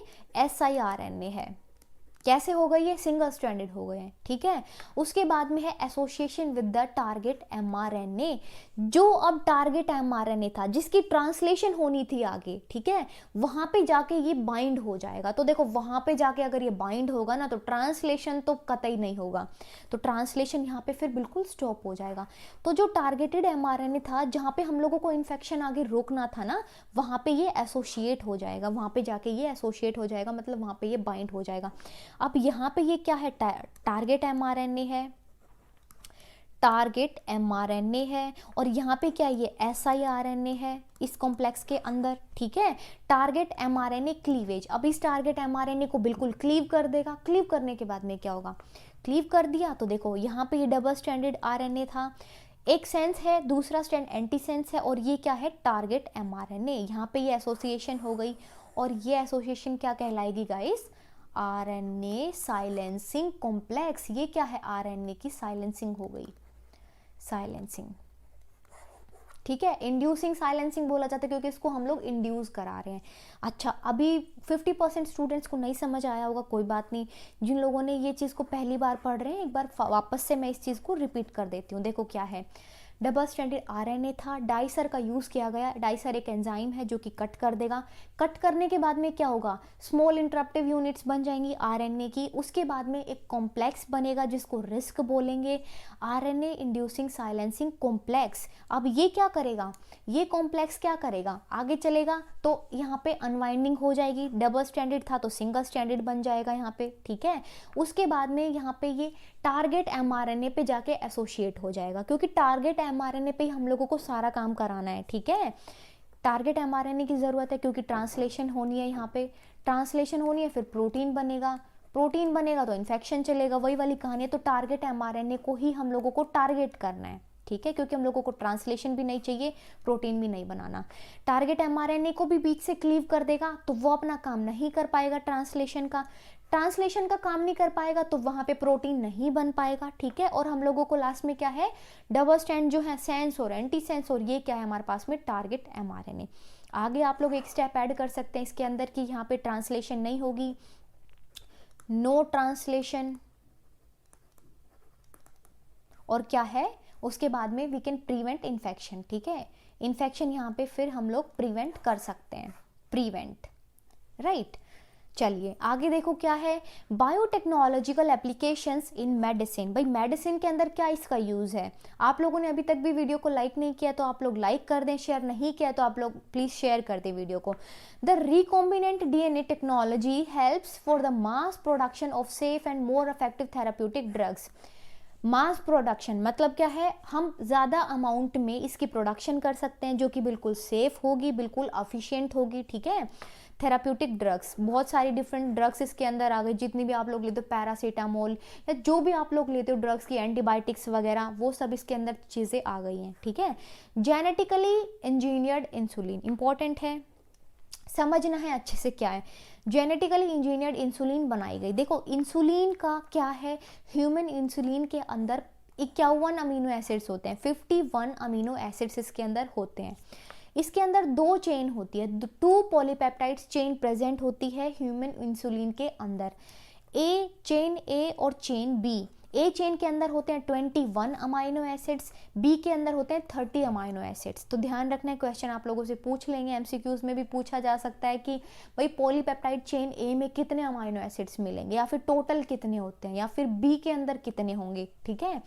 Speaker 1: siRNA है। कैसे हो गए? ये सिंगल स्ट्रैंडेड हो गए हैं, ठीक है। उसके बाद में है association with the target mRNA। जो अब टारगेट mRNA था, जिसकी ट्रांसलेशन होनी थी आगे, ठीक है, वहां पे जाके ये बाइंड हो जाएगा। तो देखो वहां पे जाके अगर ये बाइंड होगा ना, तो ट्रांसलेशन तो कतई नहीं होगा, तो ट्रांसलेशन यहाँ पे फिर बिल्कुल स्टॉप हो जाएगा। तो जो टारगेटेड mRNA था, जहाँ पे हम लोगों को इन्फेक्शन आगे रोकना था ना, वहां पे ये एसोसिएट हो जाएगा, वहां पे जाके ये एसोसिएट हो जाएगा, मतलब वहां पे ये बाइंड हो जाएगा। अब यहाँ पे ये क्या है? टारगेट mRNA है, टारगेट mRNA है, और यहाँ पे क्या? ये siRNA है इस कॉम्प्लेक्स के अंदर, ठीक है। Target mRNA cleavage. अब इस टारगेट mRNA को बिल्कुल क्लीव कर देगा। क्लीव करने के बाद में क्या होगा? क्लीव कर दिया तो देखो यहाँ पे ये डबल स्ट्रैंडेड RNA था, एक सेंस है, दूसरा स्ट्रैंड एंटी सेंस है, और ये क्या है? Target mRNA। यहाँ पे ये एसोसिएशन हो गई, और ये एसोसिएशन क्या कहलाएगी गाइस? RNA silencing complex. ये क्या है? आरएनए की साइलेंसिंग हो गई, साइलेंसिंग। ठीक है। इंड्यूसिंग साइलेंसिंग बोला जाता है क्योंकि इसको हम लोग इंड्यूस करा रहे हैं। अच्छा, अभी 50% स्टूडेंट्स को नहीं समझ आया होगा, कोई बात नहीं। जिन लोगों ने ये चीज़ को पहली बार पढ़ रहे हैं, एक बार वापस से मैं इस चीज़ को रिपीट कर देती हूँ। देखो क्या है, डबल स्ट्रैंडेड आरएनए था, डाइसर का यूज़ किया गया। डाइसर एक एंजाइम है जो कि कट कर देगा। कट करने के बाद में क्या होगा, स्मॉल इंटरप्टिव यूनिट्स बन जाएंगी आरएनए की। उसके बाद में एक कॉम्प्लेक्स बनेगा जिसको रिस्क बोलेंगे, आरएनए इंड्यूसिंग साइलेंसिंग कॉम्प्लेक्स। अब ये क्या करेगा, ये कॉम्प्लेक्स क्या करेगा, आगे चलेगा तो यहाँ पे अनवाइंडिंग हो जाएगी। डबल स्ट्रैंडेड था तो सिंगल स्ट्रैंडेड बन जाएगा यहाँ पे, ठीक है। उसके बाद में यहाँ पे ये टारगेट एमआरएनए पे जाके एसोसिएट हो जाएगा, क्योंकि टारगेट एमआरएनए पे ही हम लोगों को सारा काम कराना है, ठीक है। टारगेट एमआरएनए की ज़रूरत है क्योंकि ट्रांसलेशन होनी है, यहाँ पे ट्रांसलेशन होनी है, फिर प्रोटीन बनेगा। प्रोटीन बनेगा तो इन्फेक्शन चलेगा, वही वाली कहानी है। तो टारगेट एमआरएनए को ही हम लोगों को टारगेट करना है, ठीक है, क्योंकि हम लोगों को ट्रांसलेशन भी नहीं चाहिए, प्रोटीन भी नहीं बनाना। टारगेट एमआरएनए को भी बीच से क्लीव कर देगा तो वो अपना काम नहीं कर पाएगा ट्रांसलेशन का काम नहीं कर पाएगा तो वहां पे प्रोटीन नहीं बन पाएगा, ठीक है। और हम लोगों को लास्ट में क्या है, डबल स्ट्रैंड जो है सेंस और एंटी सेंस, और ये क्या है हमारे पास में टारगेट एमआरएनए। आगे आप लोग एक स्टेप ऐड कर सकते हैं इसके अंदर कि यहाँ पे ट्रांसलेशन नहीं होगी, नो ट्रांसलेशन। और क्या है उसके बाद में वी कैन प्रिवेंट इन्फेक्शन, ठीक है। इन्फेक्शन यहाँ पे फिर हम लोग प्रिवेंट कर सकते हैं, प्रिवेंट, राइट। चलिए आगे देखो क्या है, बायोटेक्नोलॉजिकल एप्लीकेशंस इन मेडिसिन। भाई मेडिसिन के अंदर क्या इसका यूज है। आप लोगों ने अभी तक भी वीडियो को लाइक नहीं किया तो आप लोग लाइक कर दें, शेयर नहीं किया तो आप लोग प्लीज शेयर कर दें वीडियो को। The recombinant DNA technology helps for the mass production of safe and more effective therapeutic drugs. Mass production मतलब क्या है, हम ज़्यादा अमाउंट में इसकी प्रोडक्शन कर सकते हैं जो कि बिल्कुल सेफ होगी, बिल्कुल एफिशिएंट होगी, ठीक है। थेराप्यूटिक ड्रग्स, बहुत सारी डिफरेंट ड्रग्स इसके अंदर आ गई, जितनी भी आप लोग लेते हो, पैरासीटामोल या जो भी आप लोग लेते हो ड्रग्स की, एंटीबायोटिक्स वगैरह, वो सब इसके अंदर चीज़ें आ गई हैं, ठीक है। जेनेटिकली इंजीनियर्ड इंसुलिन इंपॉर्टेंट है, समझना है अच्छे से क्या है। जेनेटिकली इंजीनियर्ड इंसुलिन बनाई गई। देखो इंसुलिन का क्या है, ह्यूमन इंसुलिन के अंदर 51 अमीनो एसिड्स होते हैं, 51 अमीनो एसिड्स इसके अंदर होते हैं। इसके अंदर 2 चेन होती है, 2 पॉलीपेप्टाइड्स चेन प्रेजेंट होती है ह्यूमन इंसुलिन के अंदर, ए चेन ए और चेन बी। ए चेन के अंदर होते हैं 21 अमाइनो एसिड्स, बी के अंदर होते हैं 30 अमाइनो एसिड्स। तो ध्यान रखना है, क्वेश्चन आप लोगों से पूछ लेंगे, एमसीक्यूज में भी पूछा जा सकता है कि भाई पॉलीपेप्टाइड चेन ए में कितने अमाइनो एसिड्स मिलेंगे, या फिर टोटल कितने होते हैं, या फिर बी के अंदर कितने होंगे, ठीक है।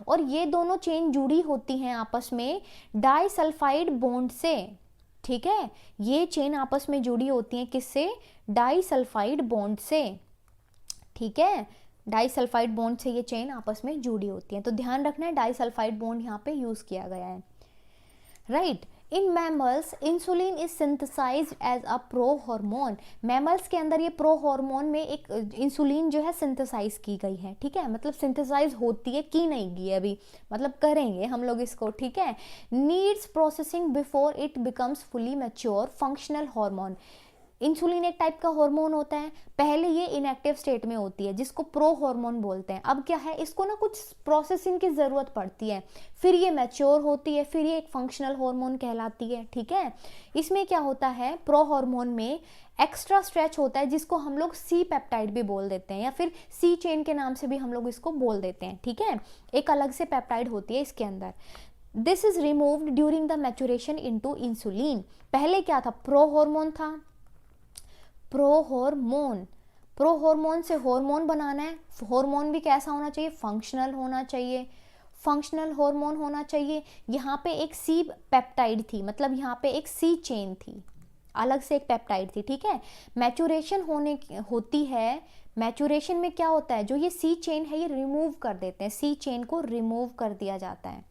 Speaker 1: और ये दोनों चेन जुड़ी होती हैं आपस में डाइसल्फाइड बॉन्ड से, ठीक है। ये चेन आपस में जुड़ी होती हैं किससे, डाइसल्फाइड बॉन्ड से, ठीक है। डाइसल्फाइड बॉन्ड से ये चेन आपस में जुड़ी होती है, तो ध्यान रखना है डाइसल्फाइड बॉन्ड यहाँ पे यूज किया गया है, right. In mammals insulin is synthesized as a pro hormone. Mammals के अंदर ये प्रो हार्मोन में एक इंसुलिन जो है सिंथेसाइज की गई है, ठीक है। मतलब सिंथेसाइज होती है, की नहीं की है अभी, मतलब करेंगे हम लोग इसको, ठीक है। Needs processing before it becomes fully mature functional hormone. Insulin एक टाइप का हार्मोन होता है, पहले ये इनएक्टिव स्टेट में होती है जिसको प्रो हार्मोन बोलते हैं। अब क्या है, इसको ना कुछ प्रोसेसिंग की जरूरत पड़ती है, फिर ये मैच्योर होती है, फिर ये एक फंक्शनल हार्मोन कहलाती है, ठीक है। इसमें क्या होता है, प्रो हार्मोन में एक्स्ट्रा स्ट्रेच होता है जिसको हम लोग सी पेप्टाइड भी बोल देते हैं, या फिर सी चेन के नाम से भी हम लोग इसको बोल देते हैं, ठीक है। एक अलग से पेप्टाइड होती है इसके अंदर। This is removed during the maturation into insulin. पहले क्या था, प्रो हार्मोन था, प्रो हार्मोन से हार्मोन बनाना है। हार्मोन भी कैसा होना चाहिए, फंक्शनल होना चाहिए, फंक्शनल हार्मोन होना चाहिए। यहाँ पे एक सी पेप्टाइड थी, मतलब यहाँ पे एक सी चेन थी, अलग से एक पेप्टाइड थी, ठीक है। मैच्योरेशन होती है, मैच्योरेशन में क्या होता है, जो ये सी चेन है ये रिमूव कर देते हैं, सी चेन को रिमूव कर दिया जाता है,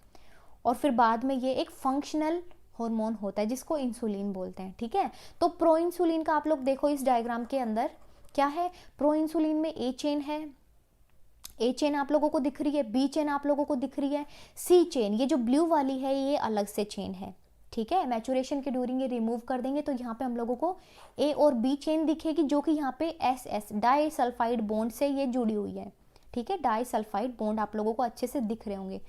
Speaker 1: और फिर बाद में ये एक फंक्शनल हार्मोन होता है जिसको इंसुलिन बोलते हैं, ठीक है। तो प्रो इंसुलिन का आप लोग देखो इस डायग्राम के अंदर क्या है, प्रो इंसुलिन में ए चेन है, ए चेन आप लोगों को दिख रही है, बी चेन आप लोगों को दिख रही है, सी चेन ये जो ब्लू वाली है ये अलग से चेन है, ठीक है। मैच्योरेशन के ड्यूरिंग ये रिमूव कर देंगे तो यहाँ पे हम लोगों को ए और बी चेन दिखेगी जो कि यहाँ पे एस एस डाइसल्फाइड बॉन्ड से ये जुड़ी हुई है, ठीक है। डाइसल्फाइड बॉन्ड आप लोगों को अच्छे से दिख रहे होंगे।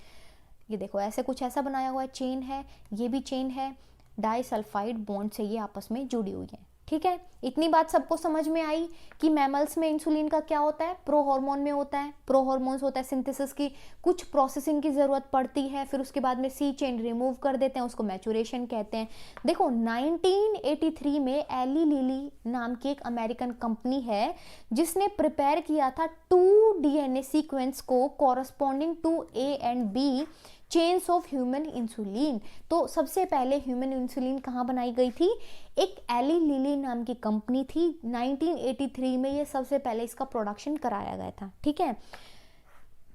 Speaker 1: ये देखो ऐसे कुछ ऐसा बनाया हुआ है, चेन है, ये भी चेन है, डाइसल्फाइड बॉन्ड से ये आपस में जुड़ी हुई है। ठीक है, इतनी बात सबको समझ में आई कि मैमल्स में इंसुलिन का क्या होता है, प्रो हार्मोन में होता है, प्रो हार्मोन्स होता है, सिंथेसिस की कुछ प्रोसेसिंग की जरूरत पड़ती है, फिर उसके बाद में सी चेन रिमूव कर देते हैं, उसको मैचुरेशन कहते हैं। देखो 1983 में एली लिली नाम की एक अमेरिकन कंपनी है जिसने प्रिपेयर किया था 2 डीएनए सीक्वेंस को corresponding to A and B chains of human insulin. तो सबसे पहले ह्यूमन इंसुलिन कहाँ बनाई गई थी, एक एली लिली नाम की कंपनी थी, 1983 में ये सबसे पहले इसका प्रोडक्शन कराया गया था। ठीक है,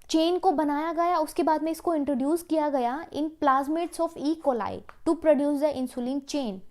Speaker 1: चेन को बनाया गया, उसके बाद में इसको इंट्रोड्यूस किया गया in plasmids of E coli to produce the insulin chain.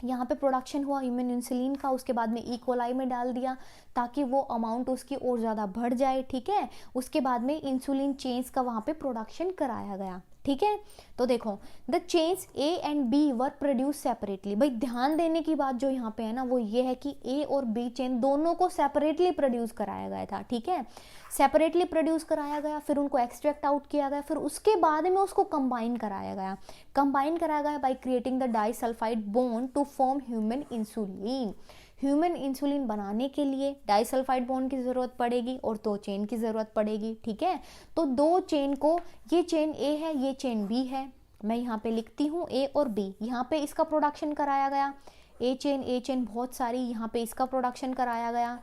Speaker 1: यहाँ पे प्रोडक्शन हुआ ह्यूमन इंसुलिन का, उसके बाद में ई कोलाई में डाल दिया ताकि वो अमाउंट उसकी और ज़्यादा बढ़ जाए। ठीक है, उसके बाद में इंसुलिन चेन्स का वहाँ पे प्रोडक्शन कराया गया। ठीक है, तो देखो the chains A and B were produce separately. भाई ध्यान देने की बात जो यहाँ पे है ना वो ये है कि ए और बी चेन दोनों को सेपरेटली प्रोड्यूस कराया गया था। ठीक है, सेपरेटली प्रोड्यूस कराया गया, फिर उनको एक्सट्रैक्ट आउट किया गया, फिर उसके बाद में उसको कंबाइन कराया गया by creating the disulphide bond to form human insulin. Human insulin बनाने के लिए डाइसल्फाइड बॉन्ड की ज़रूरत पड़ेगी और 2 चेन की ज़रूरत पड़ेगी। ठीक है, तो 2 चेन को, ये चेन ए है, ये चेन बी है, मैं यहाँ पे लिखती हूँ ए और बी, यहाँ पे इसका प्रोडक्शन कराया गया, ए चेन बहुत सारी, यहाँ पे इसका प्रोडक्शन कराया गया,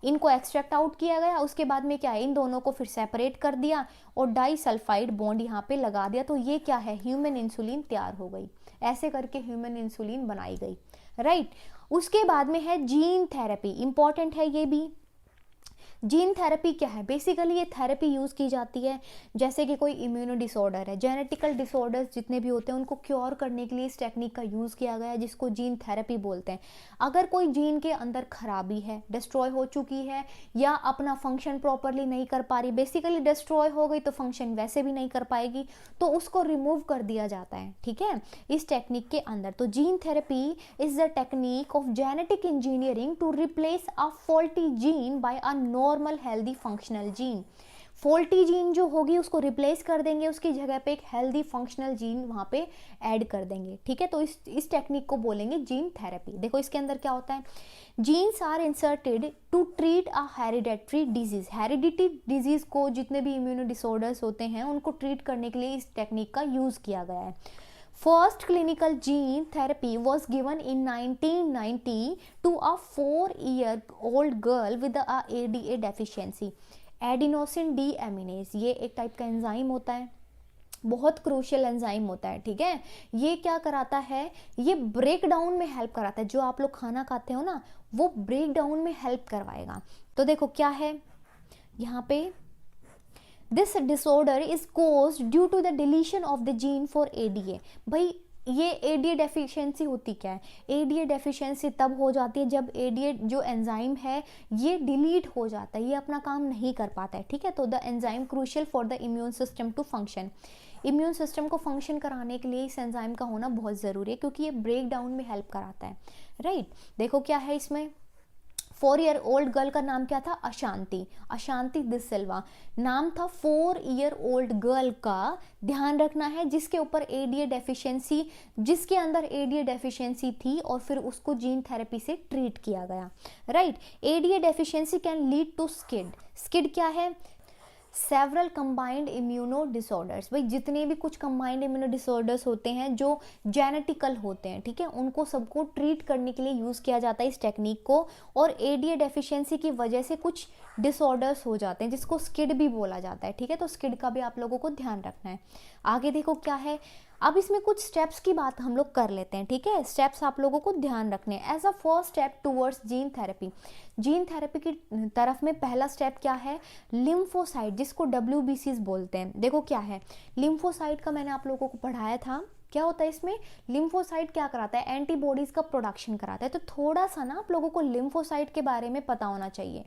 Speaker 1: इनको एक्सट्रैक्ट आउट किया गया, उसके बाद में क्या है, इन दोनों को फिर सेपरेट कर दिया और डाइसल्फाइड बॉन्ड यहाँ पे लगा दिया, तो ये क्या है, ह्यूमन इंसुलिन तैयार हो गई। ऐसे करके ह्यूमन इंसुलिन बनाई गई। राइट, उसके बाद में है जीन थेरेपी, इंपॉर्टेंट है ये भी। जीन थेरेपी क्या है, बेसिकली ये थेरेपी यूज़ की जाती है जैसे कि कोई इम्यूनो डिसऑर्डर है, जेनेटिकल डिसऑर्डर्स जितने भी होते हैं उनको क्योर करने के लिए इस टेक्निक का यूज़ किया गया है जिसको जीन थेरेपी बोलते हैं। अगर कोई जीन के अंदर खराबी है, डिस्ट्रॉय हो चुकी है या अपना फंक्शन प्रॉपरली नहीं कर पा रही, बेसिकली डिस्ट्रॉय हो गई तो फंक्शन वैसे भी नहीं कर पाएगी, तो उसको रिमूव कर दिया जाता है। ठीक है, इस टेक्निक के अंदर। तो gene therapy is the technique of genetic engineering to replace a faulty gene by a normal healthy functional gene. Faulty gene जो होगी उसको रिप्लेस कर देंगे, उसकी जगह पे एक हेल्दी फंक्शनल जीन वहां पे ऐड कर देंगे। ठीक है, तो इस टेक्निक को बोलेंगे जीन थेरेपी। देखो इसके अंदर क्या होता है, genes are inserted to treat a hereditary disease. Heredity disease को, जितने भी इम्यूनो डिसऑर्डर्स होते हैं उनको ट्रीट करने के लिए इस टेक्निक का यूज किया गया है। First clinical gene therapy was given in 1990 to a 4-year-old girl with a ADA deficiency. Adenosine डी एमिनेज, ये एक टाइप का एंजाइम होता है, बहुत क्रूशियल एंजाइम होता है। ठीक है, ये क्या कराता है, ये ब्रेक डाउन में हेल्प कराता है, जो आप लोग खाना खाते हो ना वो ब्रेक डाउन में हेल्प करवाएगा। तो देखो क्या है यहाँ पे, this disorder is caused due to the deletion of the gene for ADA. भाई ये एडीए डेफिशिएंसी होती क्या है, एडीए डेफिशिएंसी तब हो जाती है जब एडीए जो एंजाइम है ये डिलीट हो जाता है, ये अपना काम नहीं कर पाता है। ठीक है, तो the enzyme crucial for the immune system to function. Immune system को फंक्शन कराने के लिए इस एंजाइम का होना बहुत ज़रूरी है क्योंकि ये ब्रेक डाउन में हेल्प कराता है। राइट, देखो क्या है इसमें, 4-year-old गर्ल का नाम क्या था, अशांति डिसिल्वा नाम था 4-year-old गर्ल का। ध्यान रखना है जिसके ऊपर एडीए डेफिशिएंसी, जिसके अंदर एडीए डेफिशिएंसी थी और फिर उसको जीन थेरेपी से ट्रीट किया गया। Right, ADA deficiency can lead to SCID क्या है, सेवरल कंबाइंड इम्यूनो डिसऑर्डर्स। भाई जितने भी कुछ कंबाइंड इम्यूनो डिसऑर्डर्स होते हैं जो जेनेटिकल होते हैं, ठीक है, उनको सबको ट्रीट करने के लिए यूज़ किया जाता है इस टेक्निक को। और एडीए डेफिशिएंसी की वजह से कुछ डिसऑर्डर्स हो जाते हैं जिसको स्किड भी बोला जाता है। ठीक है, तो स्किड का भी आप लोगों को ध्यान रखना है। आगे देखो क्या है, अब इसमें कुछ स्टेप्स की बात हम लोग कर लेते हैं। ठीक है, स्टेप्स आप लोगों को ध्यान रखने हैं। As a first step towards gene therapy, gene therapy की तरफ में पहला स्टेप क्या है, लिम्फोसाइट, जिसको WBCs बोलते हैं। देखो क्या है, लिम्फोसाइट का मैंने आप लोगों को पढ़ाया था, क्या होता है इसमें, लिम्फोसाइट क्या कराता है, एंटीबॉडीज का प्रोडक्शन कराता है। तो थोड़ा सा ना आप लोगों को लिम्फोसाइट के बारे में पता होना चाहिए।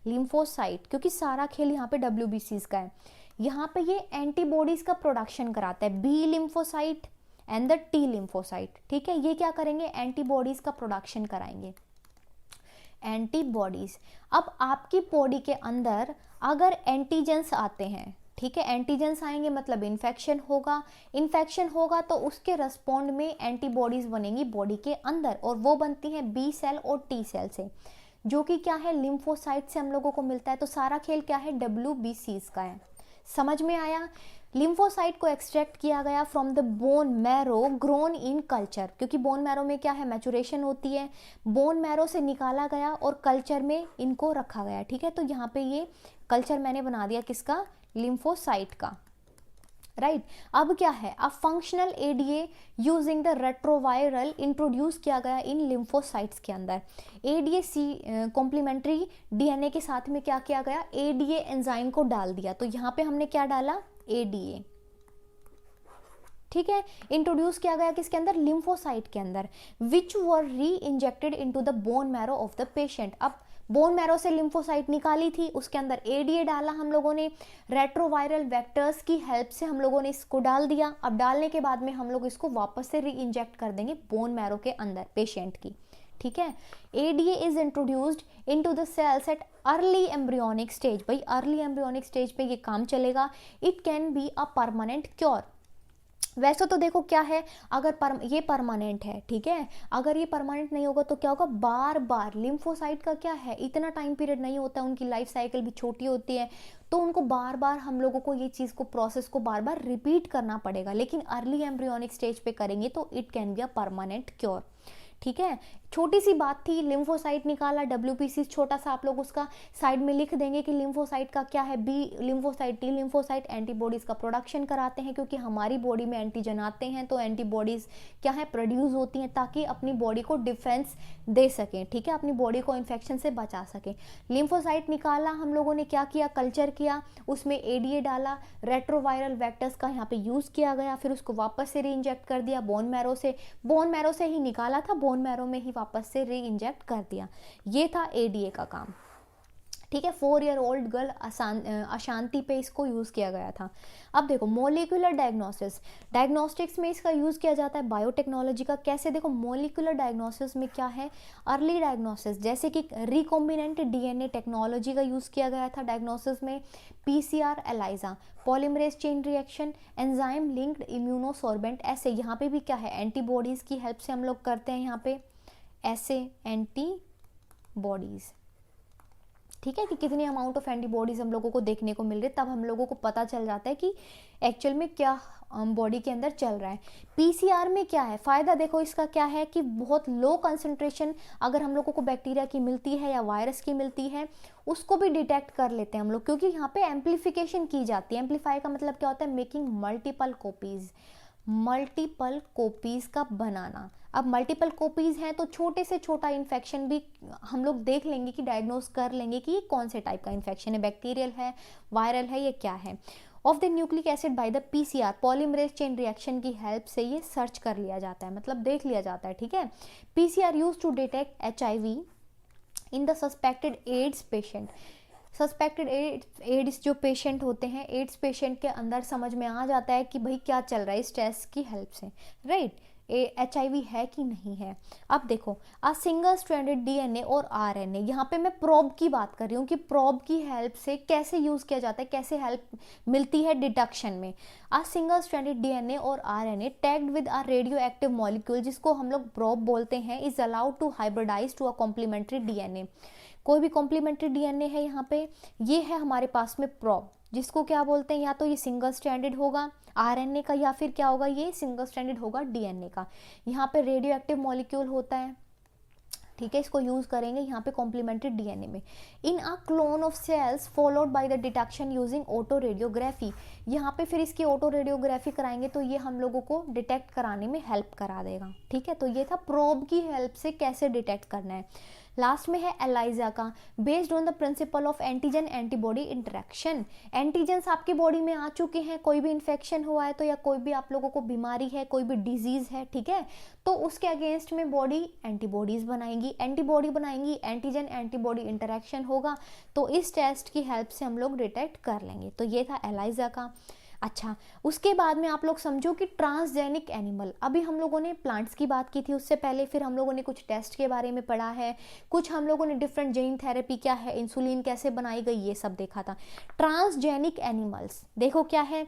Speaker 1: लिम्फोसाइट, क्योंकि सारा खेल यहाँ पे WBCs का है, यहाँ पे ये एंटीबॉडीज का प्रोडक्शन कराता है, B lymphocyte and the T lymphocyte. ठीक है, ये क्या करेंगे, एंटीबॉडीज का प्रोडक्शन कराएंगे, एंटीबॉडीज। अब आपकी बॉडी के अंदर अगर एंटीजेंस आते हैं, ठीक है, एंटीजेंस आएंगे मतलब इन्फेक्शन होगा, इन्फेक्शन होगा तो उसके रिस्पॉन्ड में एंटीबॉडीज बनेंगी बॉडी के अंदर, और वो बनती हैं बी सेल और टी सेल से, जो कि क्या है, लिम्फोसाइट से हम लोगों को मिलता है। तो सारा खेल क्या है, WBCs का है। समझ में आया। लिम्फोसाइट को एक्सट्रैक्ट किया गया from the bone marrow grown in culture, क्योंकि बोन मैरो में क्या है, मैचुरेशन होती है, बोन मैरो से निकाला गया और कल्चर में इनको रखा गया। ठीक है, तो यहाँ पे ये कल्चर मैंने बना दिया किसका, लिम्फोसाइट का, राइट। अब क्या है, अब functional ADA using the retroviral introduce किया गया इन लिम्फोसाइट्स के अंदर। एडीए कॉम्प्लीमेंट्री डीएनए के साथ में क्या किया गया, एडीए एंजाइम को डाल दिया। तो यहाँ पे हमने क्या डाला, एडीए, ठीक है, इंट्रोड्यूस किया गया किसके अंदर, लिम्फोसाइट के अंदर, विच वर री injected into the bone marrow of the patient. अब बोन मैरो से लिम्फोसाइट निकाली थी, उसके अंदर एडीए डाला हम लोगों ने, रेट्रोवायरल वेक्टर्स की हेल्प से हम लोगों ने इसको डाल दिया। अब डालने के बाद में हम लोग इसको वापस से री इंजेक्ट कर देंगे बोन मैरो के अंदर पेशेंट की। ठीक है, ADA is introduced into the cells at early embryonic stage. भाई अर्ली एम्ब्रियोनिक स्टेज पे ये काम चलेगा। It can be a permanent cure. वैसे तो देखो क्या है, अगर ये परमानेंट है, ठीक है, अगर ये परमानेंट नहीं होगा तो क्या होगा, बार बार लिम्फोसाइट का क्या है, इतना टाइम पीरियड नहीं होता, उनकी लाइफ साइकिल भी छोटी होती है, तो उनको बार बार हम लोगों को ये चीज़ को, प्रोसेस को बार बार रिपीट करना पड़ेगा। लेकिन अर्ली एम्ब्रियोनिक स्टेज पे करेंगे तो it can be a permanent cure. ठीक है, छोटी सी बात थी, लिम्फोसाइट निकाला, WBC छोटा सा, आप लोग उसका साइड में लिख देंगे कि लिम्फोसाइट का क्या है, B lymphocyte, T lymphocyte antibodies का प्रोडक्शन कराते हैं, क्योंकि हमारी बॉडी में एंटीजन आते हैं तो एंटीबॉडीज क्या है, प्रोड्यूस होती हैं, ताकि अपनी बॉडी को डिफेंस दे सकें। ठीक है, अपनी बॉडी को इन्फेक्शन से बचा सकें। लिम्फोसाइट निकाला हम लोगों ने, क्या किया, कल्चर किया, उसमें एडीए डाला, रेट्रोवायरल वेक्टर्स का यहाँ पे यूज किया गया, फिर उसको वापस से री इंजेक्ट कर दिया बोन मैरो से, बोन मैरो से ही निकाला था, बोन मैरो में ही वापस से री इंजेक्ट कर दिया। ये था एडीए का काम। ठीक है, 4 ईयर ओल्ड गर्ल अशांति पे इसको यूज किया गया था। अब देखो मोलिकुलर डायग्नोस्टिक्स में इसका यूज किया जाता है, बायोटेक्नोलॉजी का। कैसे, देखो मोलिकुलर डायग्नोसिस में क्या है, अर्ली डायग्नोसिस, जैसे कि रिकॉम्बिनेंट डीएनए टेक्नोलॉजी का यूज किया गया था डायग्नोसिस में, PCR, ELISA, polymerase chain reaction, enzyme linked immunosorbent, ऐसे यहाँ पे भी क्या है, एंटीबॉडीज की हेल्प से हम लोग करते हैं यहाँ पे ऐसे एंटीबॉडीज। ठीक है, कि कितनी अमाउंट ऑफ एंटीबॉडीज हम लोगों को देखने को मिल रही है, तब हम लोगों को पता चल जाता है कि एक्चुअल में क्या बॉडी के अंदर चल रहा है। पीसीआर में क्या है फायदा, देखो इसका क्या है कि बहुत लो कंसंट्रेशन अगर हम लोगों को बैक्टीरिया की मिलती है या वायरस की मिलती है, उसको भी डिटेक्ट कर लेते हैं हम लोग, क्योंकि यहाँ पे एम्प्लीफिकेशन की जाती है। एम्पलीफाई का मतलब क्या होता है, मेकिंग मल्टीपल कॉपीज का बनाना। अब मल्टीपल कॉपीज हैं तो छोटे से छोटा इन्फेक्शन भी हम लोग देख लेंगे, कि डायग्नोस कर लेंगे कि ये कौन से टाइप का इन्फेक्शन है, बैक्टीरियल है, वायरल है, ये क्या है। Of the nucleic acid by the PCR, polymerase chain reaction की हेल्प से ये सर्च कर लिया जाता है, मतलब देख लिया जाता है। ठीक है, PCR use to detect HIV in the suspected AIDS patient. Suspected AIDS जो पेशेंट होते हैं, एड्स पेशेंट के अंदर समझ में आ जाता है कि भाई क्या चल रहा है इस टेस्ट की हेल्प से, राइट, HIV है कि नहीं है। अब देखो अ सिंगल स्ट्रैंडेड DNA और RNA, यहाँ पे मैं प्रोब की बात कर रही हूँ कि प्रोब की हेल्प से कैसे यूज किया जाता है, कैसे हेल्प मिलती है डिटेक्शन में। अ सिंगल स्ट्रैंडेड DNA और RNA tagged with a radioactive molecule, जिसको हम लोग प्रोब बोलते हैं, is allowed to hybridise to a complementary DNA। कोई भी कॉम्प्लीमेंट्री DNA है यहाँ पे, ये है हमारे पास में प्रोब, जिसको क्या बोलते हैं, या तो ये सिंगल स्ट्रैंडेड होगा RNA का, या फिर क्या होगा, ये सिंगल स्ट्रैंडेड होगा DNA का। यहाँ पे रेडियो एक्टिव मॉलिक्यूल होता है, ठीक है, इसको यूज करेंगे यहाँ पे कॉम्प्लीमेंट्री DNA में। In a clone of cells followed by the detection using autoradiography, यहाँ पे फिर इसकी ऑटो रेडियोग्राफी कराएंगे तो ये हम लोगों को डिटेक्ट कराने में हेल्प करा देगा। ठीक है, तो ये था प्रोब की हेल्प से कैसे डिटेक्ट करना है। लास्ट में है एलाइजा का, based on the principle of antigen antibody interaction. Antigens आपकी बॉडी में आ चुके हैं, कोई भी इन्फेक्शन हुआ है तो, या कोई भी आप लोगों को बीमारी है, कोई भी डिजीज है, ठीक है, तो उसके अगेंस्ट में बॉडी एंटीबॉडीज बनाएंगी, एंटीजन एंटीबॉडी इंटरेक्शन होगा, तो इस टेस्ट की हेल्प से हम लोग डिटेक्ट कर लेंगे। तो ये था एलाइजा का। अच्छा, उसके बाद में आप लोग समझो कि ट्रांसजेनिक एनिमल, अभी हम लोगों ने प्लांट्स की बात की थी उससे पहले, फिर हम लोगों ने कुछ टेस्ट के बारे में पढ़ा है, कुछ हम लोगों ने डिफरेंट जीन थेरेपी क्या है, इंसुलिन कैसे बनाई गई, ये सब देखा था। ट्रांसजेनिक एनिमल्स देखो क्या है,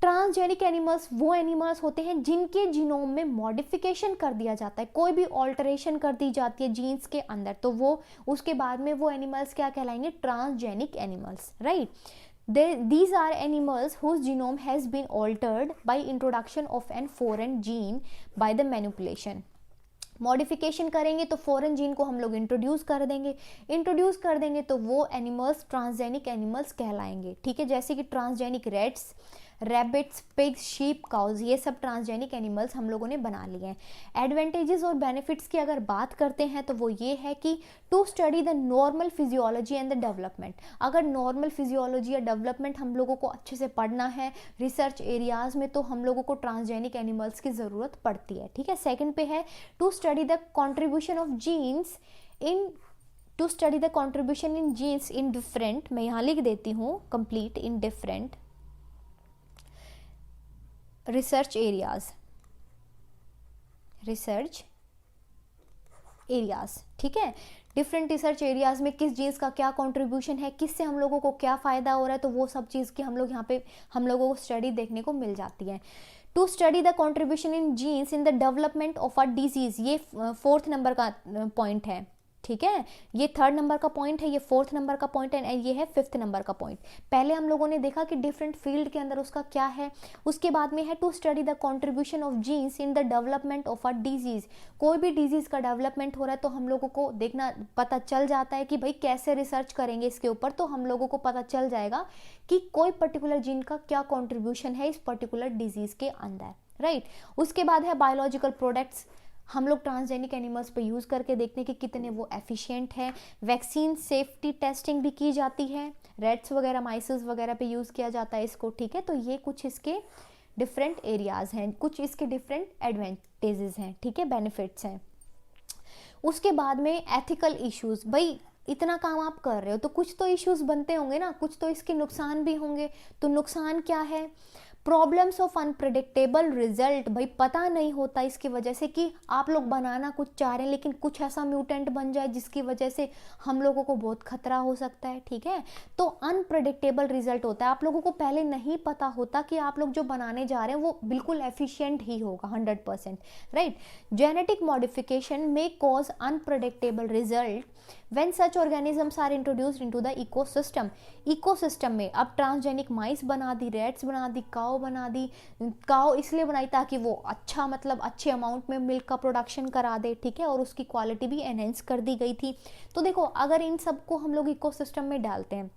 Speaker 1: ट्रांसजेनिक एनिमल्स वो एनिमल्स होते हैं जिनके जीनोम में मॉडिफिकेशन कर दिया जाता है, कोई भी ऑल्टरेशन कर दी जाती है जीन्स के अंदर, तो वो उसके बाद में वो एनिमल्स क्या कहलाएंगे, transgenic animals, right. These are animals whose genome has been altered by introduction of an foreign gene by the manipulation. Modification करेंगे तो फॉरेन जीन को हम लोग इंट्रोड्यूस कर देंगे तो वो एनिमल्स ट्रांसजेनिक एनिमल्स कहलाएंगे, ठीक है। जैसे कि transgenic rats, rabbits, pigs, sheep, cows, ये सब ट्रांसजेनिक एनिमल्स हम लोगों ने बना लिए हैं। एडवांटेजेस और बेनिफिट्स की अगर बात करते हैं तो वो ये है कि to study the normal physiology and the development, अगर नॉर्मल फिजियोलॉजी या डेवलपमेंट हम लोगों को अच्छे से पढ़ना है रिसर्च एरियाज में, तो हम लोगों को ट्रांसजेनिक एनिमल्स की ज़रूरत पड़ती है, ठीक है। सेकेंड पे है to study the contribution of genes in in different, मैं यहाँ लिख देती हूँ complete, in different research areas, ठीक है। डिफरेंट रिसर्च एरियाज में किस जीन्स का क्या कंट्रीब्यूशन है, किससे हम लोगों को क्या फ़ायदा हो रहा है, तो वो सब चीज़ की हम लोग यहाँ पे हम लोगों को स्टडी देखने को मिल जाती है। To study the contribution in genes in the development of a disease, ये 4th नंबर का पॉइंट है, ठीक है। ये 3rd नंबर का पॉइंट है, ये 4th नंबर का पॉइंट है, ये है 5th नंबर का पॉइंट। पहले हम लोगों ने देखा कि डिफरेंट फील्ड के अंदर उसका क्या है, उसके बाद में है to study the contribution of genes in the development of a disease, कोई भी डिजीज का डेवलपमेंट हो रहा है तो हम लोगों को देखना पता चल जाता है कि भाई कैसे रिसर्च करेंगे इसके ऊपर, तो हम लोगों को पता चल जाएगा कि कोई पर्टिकुलर जीन का क्या कॉन्ट्रीब्यूशन है इस पर्टिकुलर डिजीज के अंदर, राइट। उसके बाद है बायोलॉजिकल प्रोडक्ट्स, हम लोग ट्रांसजेनिक एनिमल्स पे यूज़ करके देखते हैं कि कितने वो एफिशिएंट है। वैक्सीन सेफ्टी टेस्टिंग भी की जाती है, रेट्स वगैरह, माइसेस वगैरह पे यूज़ किया जाता है इसको, ठीक है। तो ये कुछ इसके डिफरेंट एरियाज हैं, कुछ इसके डिफरेंट एडवांटेजेस हैं, ठीक है, बेनिफिट्स हैं। उसके बाद में एथिकल इश्यूज, भाई इतना काम आप कर रहे हो तो कुछ तो इश्यूज बनते होंगे ना, कुछ तो इसके नुकसान भी होंगे, तो नुकसान क्या है, प्रॉब्लम्स ऑफ अनप्रेडिक्टेबल रिजल्ट, भाई पता नहीं होता इसकी वजह से कि आप लोग बनाना कुछ चाह रहे हैं लेकिन कुछ ऐसा म्यूटेंट बन जाए जिसकी वजह से हम लोगों को बहुत खतरा हो सकता है, ठीक है। तो अनप्रेडिक्टेबल रिजल्ट होता है, आप लोगों को पहले नहीं पता होता कि आप लोग जो बनाने जा रहे हैं वो बिल्कुल एफिशिएंट ही होगा 100%, राइट। जेनेटिक मॉडिफिकेशन में cause unpredictable result when such organisms are introduced into the ecosystem में अब ट्रांसजेनिक माइस बना दी, रेट्स बना दी, काऊ बना दी, काऊ इसलिए बनाई ताकि वो अच्छा मतलब अच्छे अमाउंट में मिल्क का प्रोडक्शन करा दे, ठीक है, और उसकी क्वालिटी भी एनहेंस कर दी गई थी। तो देखो अगर इन सबको हम लोग इकोसिस्टम में डालते हैं,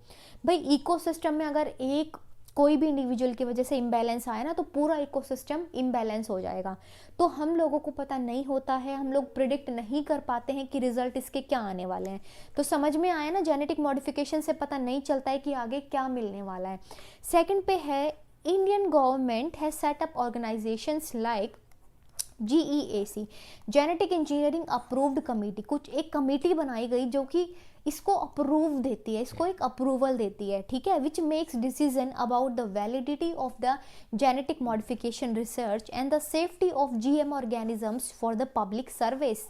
Speaker 1: भाई इकोसिस्टम में अगर एक कोई भी इंडिविजुअल की वजह से इम्बैलेंस आया ना तो पूरा इकोसिस्टम इम्बैलेंस हो जाएगा। तो हम लोगों को पता नहीं होता है, हम लोग प्रिडिक्ट नहीं कर पाते हैं कि रिजल्ट इसके क्या आने वाले हैं। तो समझ में आया ना, जेनेटिक मॉडिफिकेशन से पता नहीं चलता है कि आगे क्या मिलने वाला है। सेकंड पे है Indian government has set up organisations like GEAC, genetic engineering approved committee, कुछ एक कमेटी बनाई गई जो कि इसको अप्रूव देती है, इसको एक अप्रूवल देती है, ठीक है, which makes decision about the validity of the genetic modification research and the safety of GM organisms for the public service.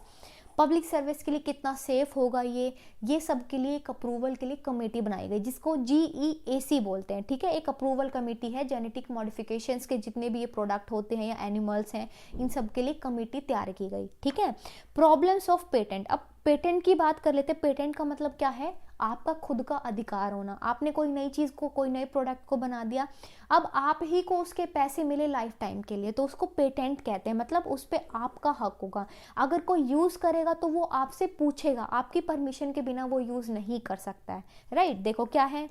Speaker 1: Public service के लिए कितना सेफ होगा ये सब के लिए एक अप्रूवल के लिए कमेटी बनाई गई जिसको GEAC बोलते हैं, ठीक है। एक अप्रूवल कमेटी है, जेनेटिक मॉडिफिकेशंस के जितने भी ये प्रोडक्ट होते हैं या एनिमल्स हैं इन सब के लिए कमेटी तैयार की गई, ठीक है। प्रॉब्लम्स ऑफ पेटेंट, अब पेटेंट की बात कर लेते हैं। पेटेंट का मतलब क्या है, आपका खुद का अधिकार होना, आपने कोई नई चीज़ को, कोई नए प्रोडक्ट को बना दिया, अब आप ही को उसके पैसे मिले लाइफ टाइम के लिए, तो उसको पेटेंट कहते हैं, मतलब उस पर आपका हक होगा। अगर कोई यूज़ करेगा तो वो आपसे पूछेगा, आपकी परमिशन के बिना वो यूज़ नहीं कर सकता है, राइट। देखो क्या है,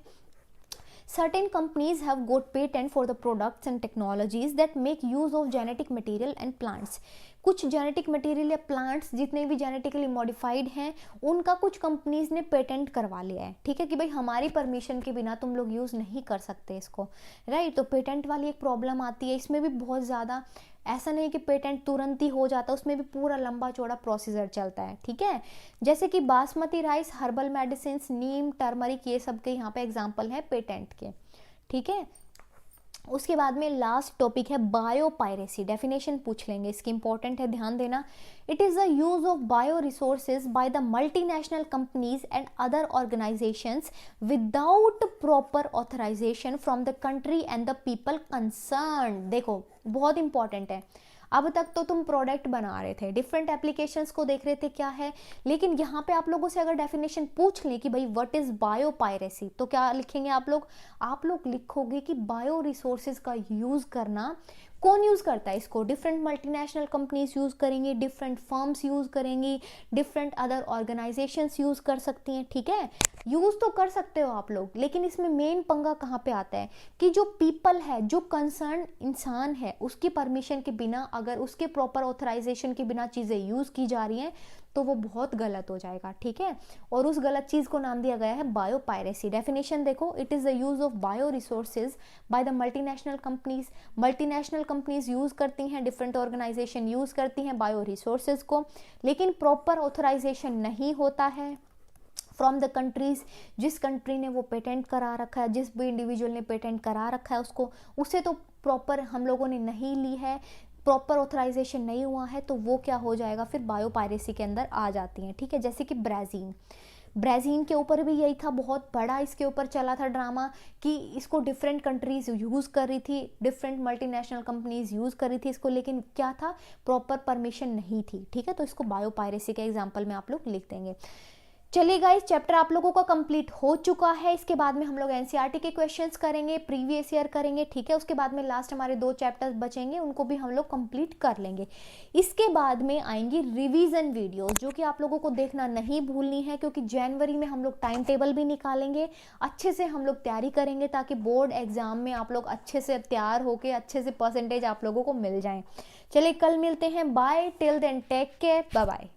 Speaker 1: certain companies have got patent for the products and technologies that make use of genetic material and plants. कुछ जेनेटिक मटेरियल या प्लांट्स जितने भी जेनेटिकली मॉडिफाइड हैं उनका कुछ कंपनीज ने पेटेंट करवा लिया है, ठीक है, कि भाई हमारी परमिशन के बिना तुम लोग यूज़ नहीं कर सकते इसको, राइट। तो पेटेंट वाली एक प्रॉब्लम आती है, इसमें भी बहुत ज़्यादा ऐसा नहीं कि पेटेंट तुरंत ही हो जाता, उसमें भी पूरा लंबा चौड़ा प्रोसीजर चलता है, ठीक है। जैसे कि बासमती राइस, हर्बल मेडिसिन, नीम, टर्मरिक, ये सब के यहाँ पे एग्जाम्पल हैं पेटेंट के, ठीक है। उसके बाद में लास्ट टॉपिक है बायो पायरेसी। डेफिनेशन पूछ लेंगे, इसकी इंपॉर्टेंट है, ध्यान देना। It is the use of bioresources by the multinational companies and other organisations without proper authorisation from the country and the people concern. देखो बहुत इंपॉर्टेंट है, अब तक तो तुम प्रोडक्ट बना रहे थे, डिफरेंट एप्लीकेशंस को देख रहे थे क्या है, लेकिन यहाँ पे आप लोगों से अगर डेफिनेशन पूछ लें कि भाई व्हाट इज बायो पायरेसी, तो क्या लिखेंगे आप लोग? आप लोग लिखोगे कि बायो रिसोर्सेज का यूज करना, कौन यूज करता है इसको? डिफरेंट मल्टीनेशनल कंपनीज यूज करेंगी, डिफरेंट फर्म्स यूज करेंगी, डिफरेंट अदर ऑर्गेनाइजेशंस यूज कर सकती हैं, ठीक है। यूज तो कर सकते हो आप लोग, लेकिन इसमें मेन पंगा कहाँ पे आता है कि जो पीपल है, जो कंसर्न इंसान है, उसकी परमिशन के बिना, अगर उसके प्रॉपर ऑथराइजेशन के बिना चीजें यूज की जा रही हैं तो वो बहुत गलत हो जाएगा, ठीक है। और उस गलत चीज को नाम दिया गया है बायो पायरेसी। डेफिनेशन देखो, it is the use of bioresources by the multinational companies. Multinational companies use करती हैं, डिफरेंट ऑर्गेनाइजेशन यूज करती हैं बायो रिसोर्सेज को, लेकिन प्रॉपर ऑथराइजेशन नहीं होता है फ्रॉम द कंट्रीज। जिस कंट्री ने वो पेटेंट करा रखा है, जिस भी इंडिविजुअल ने पेटेंट करा रखा है उसको, उसे तो प्रॉपर हम लोगों ने नहीं ली है, प्रॉपर ऑथराइजेशन नहीं हुआ है, तो वो क्या हो जाएगा फिर बायो पायरेसी के अंदर आ जाती हैं, ठीक है। जैसे कि ब्राज़ील के ऊपर भी यही था, बहुत बड़ा इसके ऊपर चला था ड्रामा कि इसको डिफरेंट कंट्रीज यूज़ कर रही थी, डिफरेंट मल्टीनेशनल कंपनीज यूज़ कर रही थी इसको, लेकिन क्या था, प्रॉपर परमिशन नहीं थी, ठीक है। तो इसको बायो पायरेसी के एग्जाम्पल में आप लोग लिख देंगे। चलिए गाइस, चैप्टर आप लोगों का कंप्लीट हो चुका है। इसके बाद में हम लोग एनसीईआरटी के क्वेश्चंस करेंगे, प्रीवियस ईयर करेंगे, ठीक है। उसके बाद में लास्ट हमारे 2 चैप्टर्स बचेंगे, उनको भी हम लोग कंप्लीट कर लेंगे। इसके बाद में आएंगी रिवीजन वीडियोस, जो कि आप लोगों को देखना नहीं भूलनी है, क्योंकि जनवरी में हम लोग टाइम टेबल भी निकालेंगे, अच्छे से हम लोग तैयारी करेंगे, ताकि बोर्ड एग्जाम में आप लोग अच्छे से तैयार होकर अच्छे से परसेंटेज आप लोगों को मिल जाए। चलिए कल मिलते हैं, bye, till then take care, bye bye.